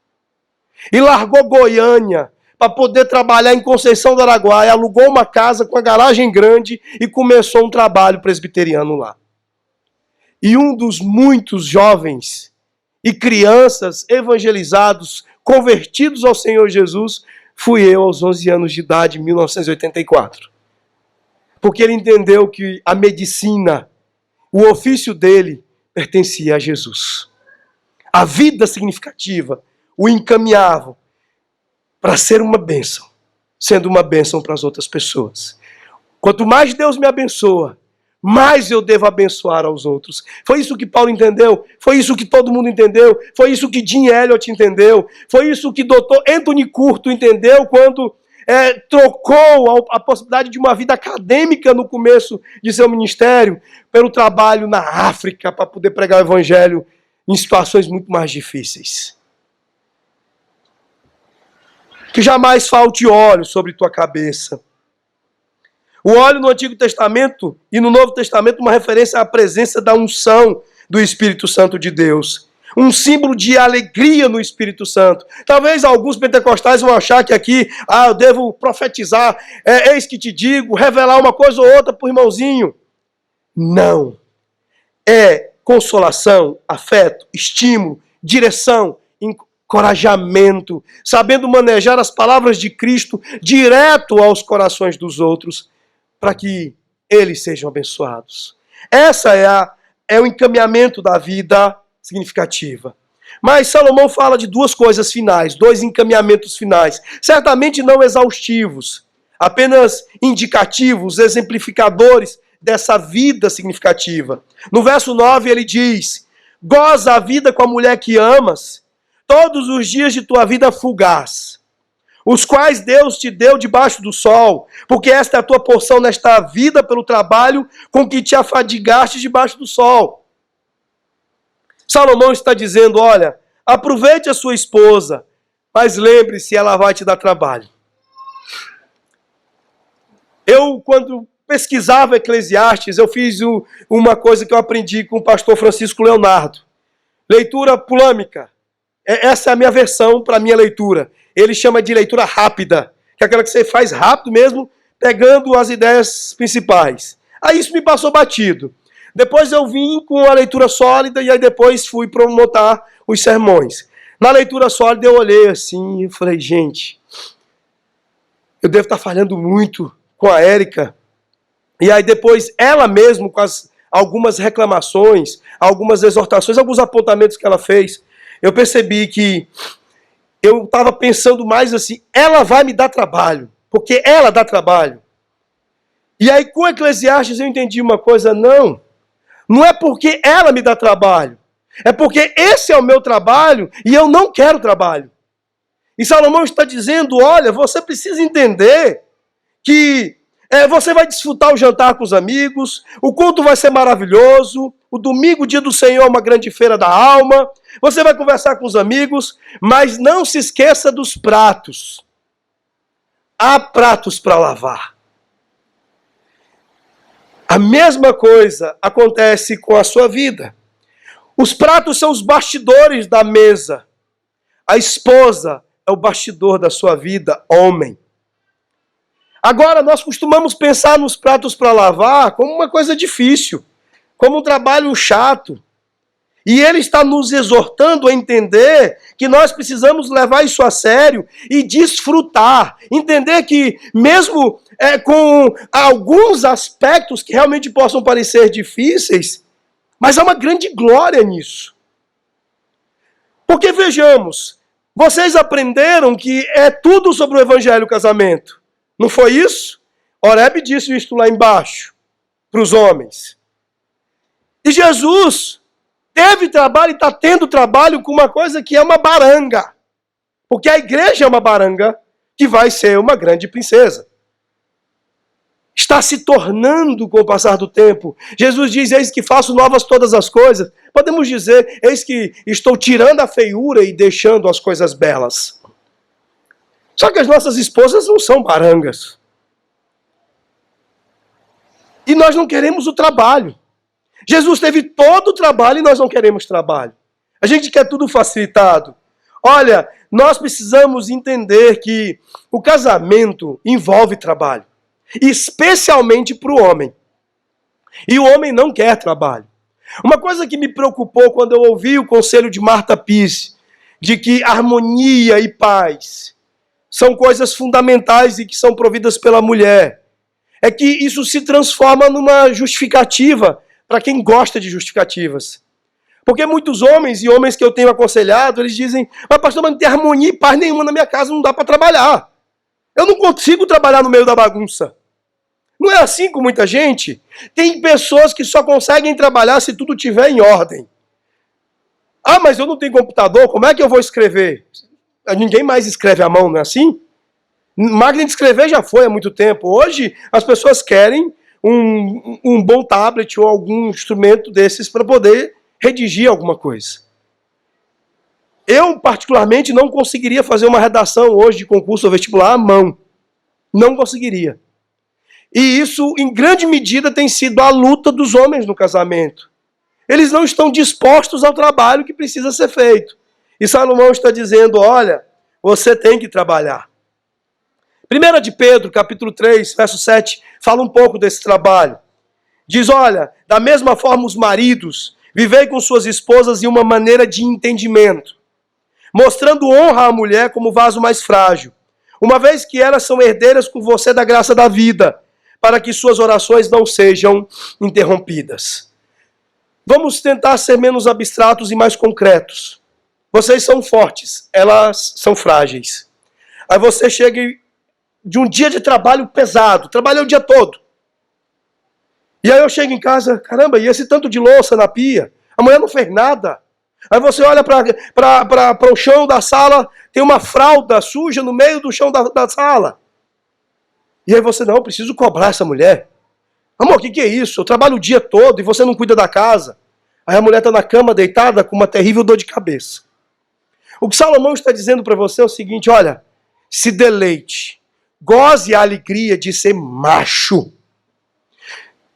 E largou Goiânia para poder trabalhar em Conceição do Araguaia, alugou uma casa com a garagem grande e começou um trabalho presbiteriano lá. E um dos muitos jovens e crianças evangelizados, convertidos ao Senhor Jesus, fui eu aos 11 anos de idade, em 1984. Porque ele entendeu que a medicina, o ofício dele, pertencia a Jesus. A vida significativa o encaminhava para ser uma bênção, sendo uma bênção para as outras pessoas. Quanto mais Deus me abençoa, mais eu devo abençoar aos outros. Foi isso que Paulo entendeu, foi isso que todo mundo entendeu, foi isso que Jim Elliot entendeu, foi isso que Dr. Anthony Curto entendeu quando trocou a possibilidade de uma vida acadêmica no começo de seu ministério pelo trabalho na África para poder pregar o evangelho em situações muito mais difíceis. Que jamais falte óleo sobre tua cabeça. O óleo no Antigo Testamento e no Novo Testamento uma referência à presença da unção do Espírito Santo de Deus. Um símbolo de alegria no Espírito Santo. Talvez alguns pentecostais vão achar que aqui, eu devo profetizar, eis que te digo, revelar uma coisa ou outra para o irmãozinho. Não. É consolação, afeto, estímulo, direção, encorajamento, sabendo manejar as palavras de Cristo direto aos corações dos outros, para que eles sejam abençoados. Essa é o encaminhamento da vida significativa. Mas Salomão fala de duas coisas finais, dois encaminhamentos finais, certamente não exaustivos, apenas indicativos, exemplificadores dessa vida significativa. No verso 9 ele diz: goza a vida com a mulher que amas, todos os dias de tua vida fugaz, os quais Deus te deu debaixo do sol, porque esta é a tua porção nesta vida pelo trabalho com que te afadigaste debaixo do sol. Salomão está dizendo, olha, aproveite a sua esposa, mas lembre-se, ela vai te dar trabalho. Eu, quando pesquisava Eclesiastes, eu fiz uma coisa que eu aprendi com o pastor Francisco Leonardo. Leitura polâmica. Essa é a minha versão para a minha leitura. Ele chama de leitura rápida, que é aquela que você faz rápido mesmo, pegando as ideias principais. Aí isso me passou batido. Depois eu vim com a leitura sólida e aí depois fui promotar os sermões. Na leitura sólida eu olhei assim e falei, gente, eu devo estar falhando muito com a Érica. E aí depois ela mesmo, com algumas reclamações, algumas exortações, alguns apontamentos que ela fez, eu percebi que eu estava pensando mais assim, ela vai me dar trabalho, porque ela dá trabalho. E aí com Eclesiastes eu entendi uma coisa, não é porque ela me dá trabalho, é porque esse é o meu trabalho e eu não quero trabalho. E Salomão está dizendo, olha, você precisa entender que você vai desfrutar o jantar com os amigos, o culto vai ser maravilhoso, O domingo, dia do Senhor, é uma grande feira da alma. Você vai conversar com os amigos, mas não se esqueça dos pratos. Há pratos para lavar. A mesma coisa acontece com a sua vida. Os pratos são os bastidores da mesa. A esposa é o bastidor da sua vida, homem. Agora, nós costumamos pensar nos pratos para lavar como uma coisa difícil, como um trabalho chato. E ele está nos exortando a entender que nós precisamos levar isso a sério e desfrutar. Entender que mesmo com alguns aspectos que realmente possam parecer difíceis, mas há uma grande glória nisso. Porque vejamos, vocês aprenderam que é tudo sobre o evangelho casamento. Não foi isso? Horebe disse isso lá embaixo, para os homens. E Jesus teve trabalho e está tendo trabalho com uma coisa que é uma baranga. Porque a igreja é uma baranga que vai ser uma grande princesa. Está se tornando com o passar do tempo. Jesus diz, eis que faço novas todas as coisas. Podemos dizer, eis que estou tirando a feiura e deixando as coisas belas. Só que as nossas esposas não são barangas. E nós não queremos o trabalho. Jesus teve todo o trabalho e nós não queremos trabalho. A gente quer tudo facilitado. Olha, nós precisamos entender que o casamento envolve trabalho. Especialmente para o homem. E o homem não quer trabalho. Uma coisa que me preocupou quando eu ouvi o conselho de Marta Pease, de que harmonia e paz são coisas fundamentais e que são providas pela mulher, é que isso se transforma numa justificativa para quem gosta de justificativas. Porque muitos homens e homens que eu tenho aconselhado, eles dizem, mas pastor, mas não tem harmonia e paz nenhuma na minha casa, não dá para trabalhar. Eu não consigo trabalhar no meio da bagunça. Não é assim com muita gente? Tem pessoas que só conseguem trabalhar se tudo estiver em ordem. Ah, mas eu não tenho computador, como é que eu vou escrever? Ninguém mais escreve à mão, não é assim? Máquina de escrever já foi há muito tempo. Hoje as pessoas querem um bom tablet ou algum instrumento desses para poder redigir alguma coisa. Eu, particularmente, não conseguiria fazer uma redação hoje de concurso ou vestibular à mão. Não conseguiria. E isso, em grande medida, tem sido a luta dos homens no casamento. Eles não estão dispostos ao trabalho que precisa ser feito. E Salomão está dizendo, olha, você tem que trabalhar. 1 de Pedro, capítulo 3, verso 7, fala um pouco desse trabalho. Diz, olha, da mesma forma os maridos, vivei com suas esposas em uma maneira de entendimento, mostrando honra à mulher como vaso mais frágil, uma vez que elas são herdeiras com você da graça da vida, para que suas orações não sejam interrompidas. Vamos tentar ser menos abstratos e mais concretos. Vocês são fortes, elas são frágeis. Aí você chega de um dia de trabalho pesado, trabalhou o dia todo. E aí eu chego em casa, caramba, e esse tanto de louça na pia? A mulher não fez nada. Aí você olha para o chão da sala, tem uma fralda suja no meio do chão da sala. E aí você, não, eu preciso cobrar essa mulher. Amor, o que é isso? Eu trabalho o dia todo e você não cuida da casa. Aí a mulher está na cama deitada com uma terrível dor de cabeça. O que Salomão está dizendo para você é o seguinte, olha, se deleite, goze a alegria de ser macho.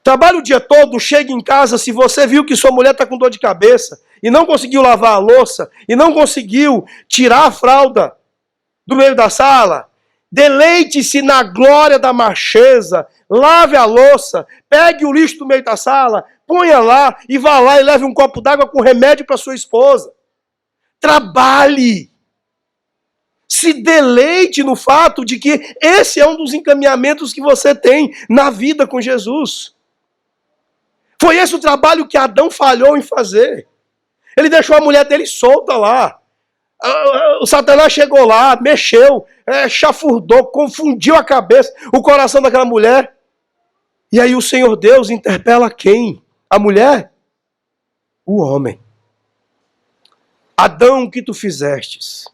Trabalha o dia todo, chega em casa, se você viu que sua mulher está com dor de cabeça e não conseguiu lavar a louça e não conseguiu tirar a fralda do meio da sala, deleite-se na glória da macheza, lave a louça, pegue o lixo do meio da sala, ponha lá e vá lá e leve um copo d'água com remédio para sua esposa. Trabalhe. Se deleite no fato de que esse é um dos encaminhamentos que você tem na vida com Jesus. Foi esse o trabalho que Adão falhou em fazer. Ele deixou a mulher dele solta lá. O Satanás chegou lá, mexeu, chafurdou, confundiu a cabeça, o coração daquela mulher. E aí o Senhor Deus interpela quem? A mulher? O homem. Adão, o que tu fizestes?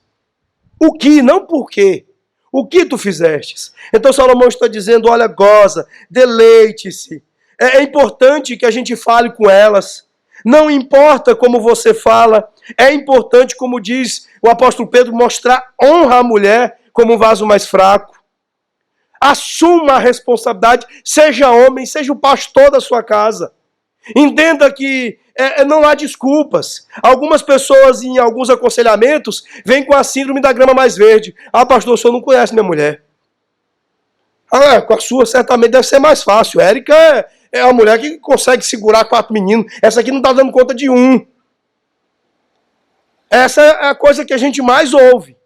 O que, não por quê. O que tu fizestes? Então Salomão está dizendo, olha, goza, deleite-se. É importante que a gente fale com elas. Não importa como você fala, é importante, como diz o apóstolo Pedro, mostrar honra à mulher como um vaso mais fraco. Assuma a responsabilidade, seja homem, seja o pastor da sua casa. Entenda que não há desculpas. Algumas pessoas, em alguns aconselhamentos, vêm com a síndrome da grama mais verde. Ah, pastor, o senhor não conhece minha mulher. Ah, com a sua certamente deve ser mais fácil. Érica é uma mulher que consegue segurar 4 meninos. Essa aqui não está dando conta de um. Essa é a coisa que a gente mais ouve.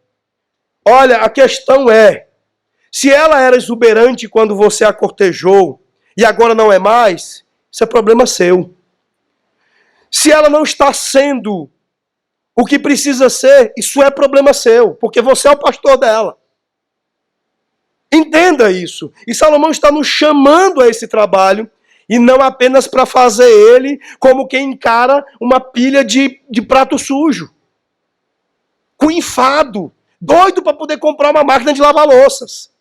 Olha, a questão é, se ela era exuberante quando você a cortejou e agora não é mais, isso é problema seu. Se ela não está sendo o que precisa ser, isso é problema seu, porque você é o pastor dela. Entenda isso. E Salomão está nos chamando a esse trabalho, e não apenas para fazer ele como quem encara uma pilha de prato sujo, com enfado, doido para poder comprar uma máquina de lavar louças.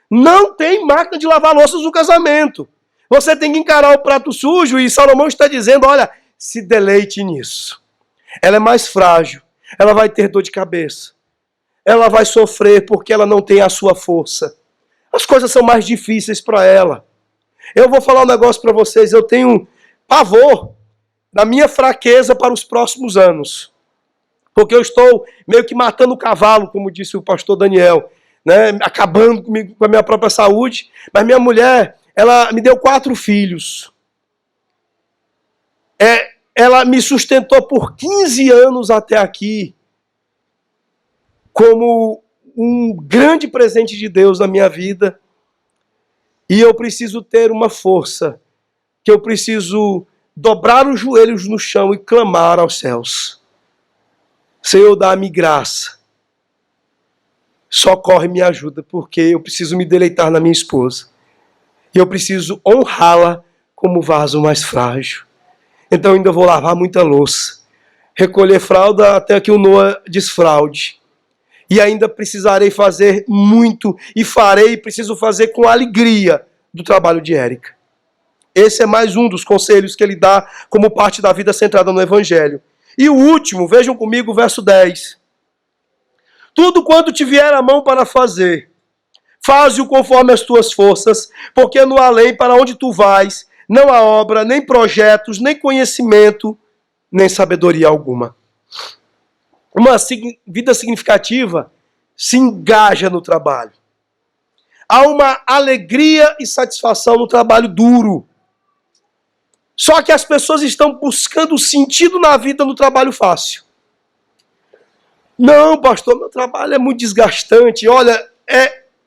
Não tem máquina de lavar louças no casamento. Você tem que encarar o prato sujo, e Salomão está dizendo, olha, se deleite nisso. Ela é mais frágil, ela vai ter dor de cabeça, ela vai sofrer porque ela não tem a sua força. As coisas são mais difíceis para ela. Eu vou falar um negócio para vocês, eu tenho pavor da minha fraqueza para os próximos anos. Porque eu estou meio que matando o cavalo, como disse o pastor Daniel, né? Acabando com a minha própria saúde. Mas minha mulher, ela me deu 4 filhos. Ela me sustentou por 15 anos até aqui, como um grande presente de Deus na minha vida. E eu preciso ter uma força, que eu preciso dobrar os joelhos no chão e clamar aos céus. Senhor, dá-me graça. Socorre e me ajuda, porque eu preciso me deleitar na minha esposa. E eu preciso honrá-la como vaso mais frágil. Então ainda vou lavar muita louça, recolher fralda até que o Noah desfraude. E ainda precisarei fazer muito, e preciso fazer com alegria do trabalho de Érica. Esse é mais um dos conselhos que ele dá como parte da vida centrada no Evangelho. E o último, vejam comigo o verso 10. Tudo quanto te vier a mão para fazer, faze-o conforme as tuas forças, porque no além para onde tu vais, não há obra, nem projetos, nem conhecimento, nem sabedoria alguma. Uma vida significativa se engaja no trabalho. Há uma alegria e satisfação no trabalho duro. Só que as pessoas estão buscando sentido na vida no trabalho fácil. Não, pastor, meu trabalho é muito desgastante. Olha,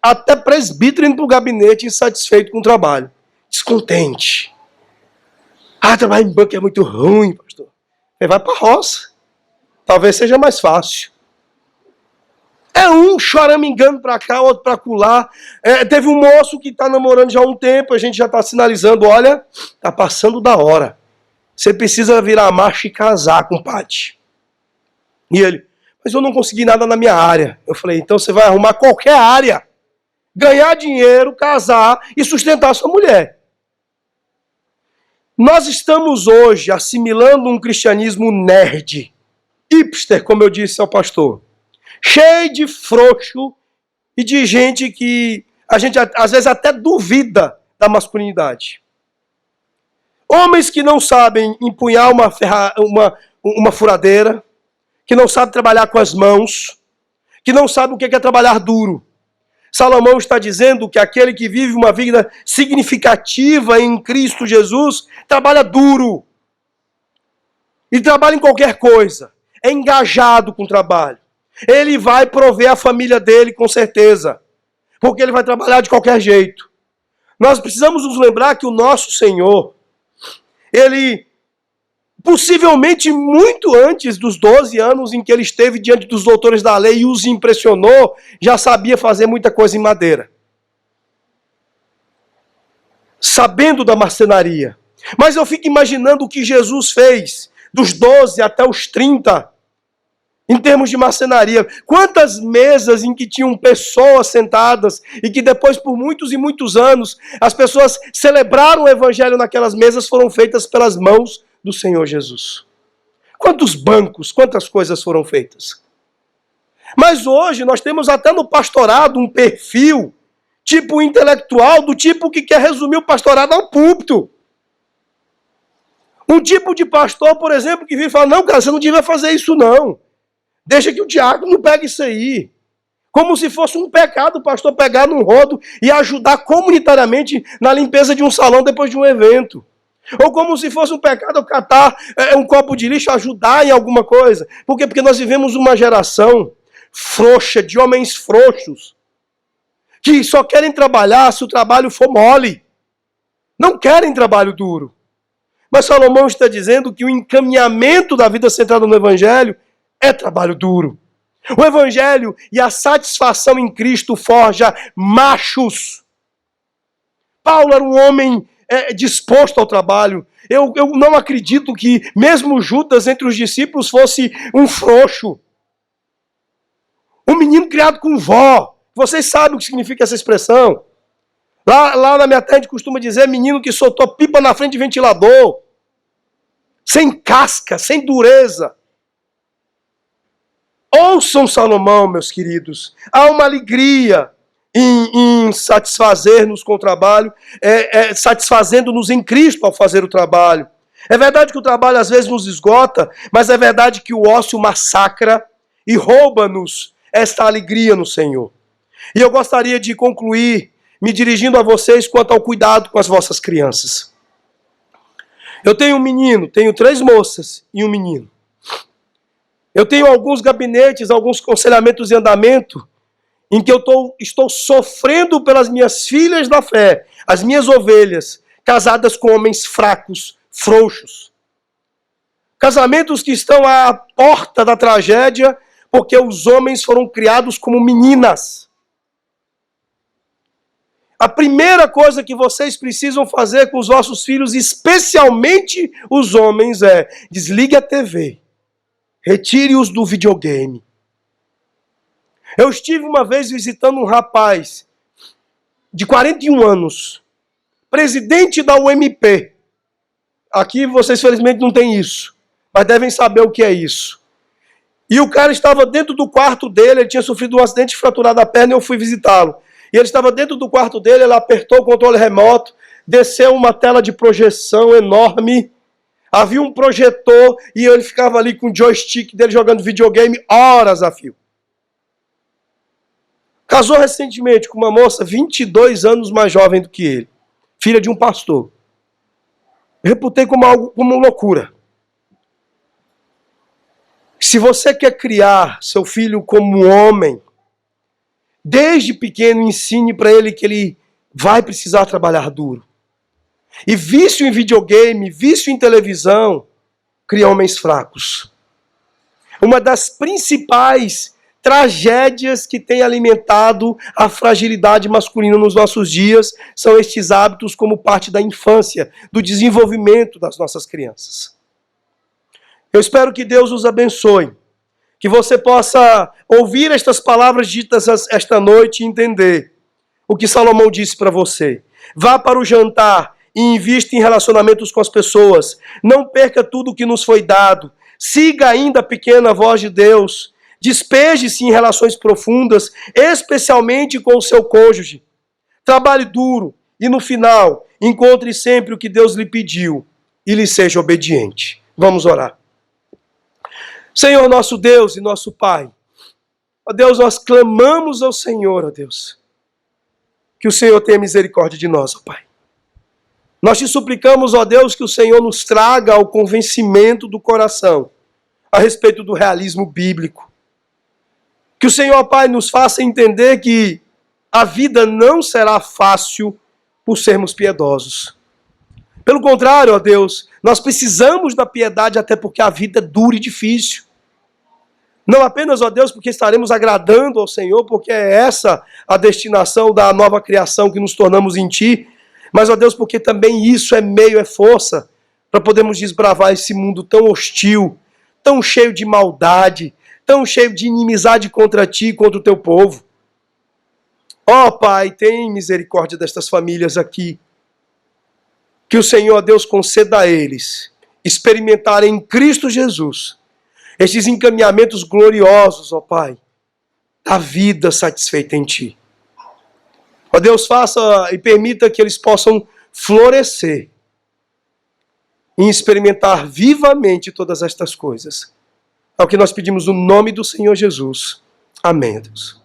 até presbítero indo para o gabinete insatisfeito com o trabalho. Descontente. Trabalhar em banco é muito ruim, pastor. Vai para a roça. Talvez seja mais fácil. É um choramingando para cá, outro para acolá. Teve um moço que está namorando já há um tempo, a gente já está sinalizando, olha, está passando da hora. Você precisa virar macho e casar, compadre. E ele, mas eu não consegui nada na minha área. Eu falei, então você vai arrumar qualquer área. Ganhar dinheiro, casar e sustentar a sua mulher. Nós estamos hoje assimilando um cristianismo nerd. Hipster, como eu disse ao pastor, cheio de frouxo e de gente que a gente às vezes até duvida da masculinidade. Homens que não sabem empunhar uma furadeira, que não sabem trabalhar com as mãos, que não sabem o que é trabalhar duro. Salomão está dizendo que aquele que vive uma vida significativa em Cristo Jesus trabalha duro e trabalha em qualquer coisa. É engajado com o trabalho. Ele vai prover a família dele com certeza, porque ele vai trabalhar de qualquer jeito. Nós precisamos nos lembrar que o nosso Senhor, ele, possivelmente muito antes dos 12 anos em que ele esteve diante dos doutores da lei e os impressionou, já sabia fazer muita coisa em madeira. Sabendo da marcenaria. Mas eu fico imaginando o que Jesus fez dos 12 até os 30, em termos de marcenaria. Quantas mesas em que tinham pessoas sentadas e que depois, por muitos e muitos anos, as pessoas celebraram o evangelho naquelas mesas, foram feitas pelas mãos do Senhor Jesus. Quantos bancos, quantas coisas foram feitas. Mas hoje nós temos até no pastorado um perfil tipo intelectual, do tipo que quer resumir o pastorado ao púlpito. Um tipo de pastor, por exemplo, que vem falar, não, cara, você não devia fazer isso não. Deixa que o diácono pegue isso aí. Como se fosse um pecado o pastor pegar num rodo e ajudar comunitariamente na limpeza de um salão depois de um evento. Ou como se fosse um pecado eu catar um copo de lixo, ajudar em alguma coisa. Por quê? Porque nós vivemos uma geração frouxa, de homens frouxos, que só querem trabalhar se o trabalho for mole. Não querem trabalho duro. Mas Salomão está dizendo que o encaminhamento da vida centrada no Evangelho é trabalho duro. O Evangelho e a satisfação em Cristo forja machos. Paulo era um homem disposto ao trabalho. Eu não acredito que mesmo Judas entre os discípulos fosse um frouxo. Um menino criado com vó. Vocês sabem o que significa essa expressão. Lá na minha terra a gente costuma dizer menino que soltou pipa na frente de ventilador. Sem casca, sem dureza. Ouçam Salomão, meus queridos. Há uma alegria em satisfazer-nos com o trabalho, satisfazendo-nos em Cristo ao fazer o trabalho. É verdade que o trabalho às vezes nos esgota, mas é verdade que o ócio massacra e rouba-nos esta alegria no Senhor. E eu gostaria de concluir me dirigindo a vocês quanto ao cuidado com as vossas crianças. Eu tenho um menino, tenho 3 moças e um menino. Eu tenho alguns gabinetes, alguns aconselhamentos em andamento, em que eu estou sofrendo pelas minhas filhas da fé, as minhas ovelhas, casadas com homens fracos, frouxos. Casamentos que estão à porta da tragédia, porque os homens foram criados como meninas. A primeira coisa que vocês precisam fazer com os vossos filhos, especialmente os homens, é desligue a TV. Retire-os do videogame. Eu estive uma vez visitando um rapaz de 41 anos, presidente da UMP. Aqui vocês felizmente não têm isso, mas devem saber o que é isso. E o cara estava dentro do quarto dele, ele tinha sofrido um acidente fraturado a perna e eu fui visitá-lo. E ele estava dentro do quarto dele, ele apertou o controle remoto, desceu uma tela de projeção enorme, havia um projetor e ele ficava ali com o joystick dele jogando videogame horas a fio. Casou recentemente com uma moça 22 anos mais jovem do que ele, filha de um pastor. Reputei como loucura. Se você quer criar seu filho como homem, desde pequeno ensine para ele que ele vai precisar trabalhar duro. E vício em videogame, vício em televisão, cria homens fracos. Uma das principais tragédias que tem alimentado a fragilidade masculina nos nossos dias são estes hábitos como parte da infância, do desenvolvimento das nossas crianças. Eu espero que Deus os abençoe, que você possa ouvir estas palavras ditas esta noite e entender o que Salomão disse para você. Vá para o jantar e invista em relacionamentos com as pessoas. Não perca tudo o que nos foi dado. Siga ainda a pequena voz de Deus. Despeje-se em relações profundas, especialmente com o seu cônjuge. Trabalhe duro e no final encontre sempre o que Deus lhe pediu e lhe seja obediente. Vamos orar. Senhor nosso Deus e nosso Pai, ó Deus, nós clamamos ao Senhor, ó Deus, que o Senhor tenha misericórdia de nós, ó Pai. Nós te suplicamos, ó Deus, que o Senhor nos traga ao convencimento do coração a respeito do realismo bíblico. Que o Senhor, Pai, nos faça entender que a vida não será fácil por sermos piedosos. Pelo contrário, ó Deus, nós precisamos da piedade até porque a vida é dura e difícil. Não apenas, ó Deus, porque estaremos agradando ao Senhor, porque é essa a destinação da nova criação que nos tornamos em Ti, mas, ó Deus, porque também isso é meio, é força, para podermos desbravar esse mundo tão hostil, tão cheio de maldade, tão cheio de inimizade contra Ti e contra o Teu povo. Ó Pai, tem misericórdia destas famílias aqui. Que o Senhor, ó Deus, conceda a eles experimentar em Cristo Jesus estes encaminhamentos gloriosos, ó Pai, da vida satisfeita em Ti. Ó Deus, faça e permita que eles possam florescer em experimentar vivamente todas estas coisas. É o que nós pedimos no nome do Senhor Jesus. Amém, Deus.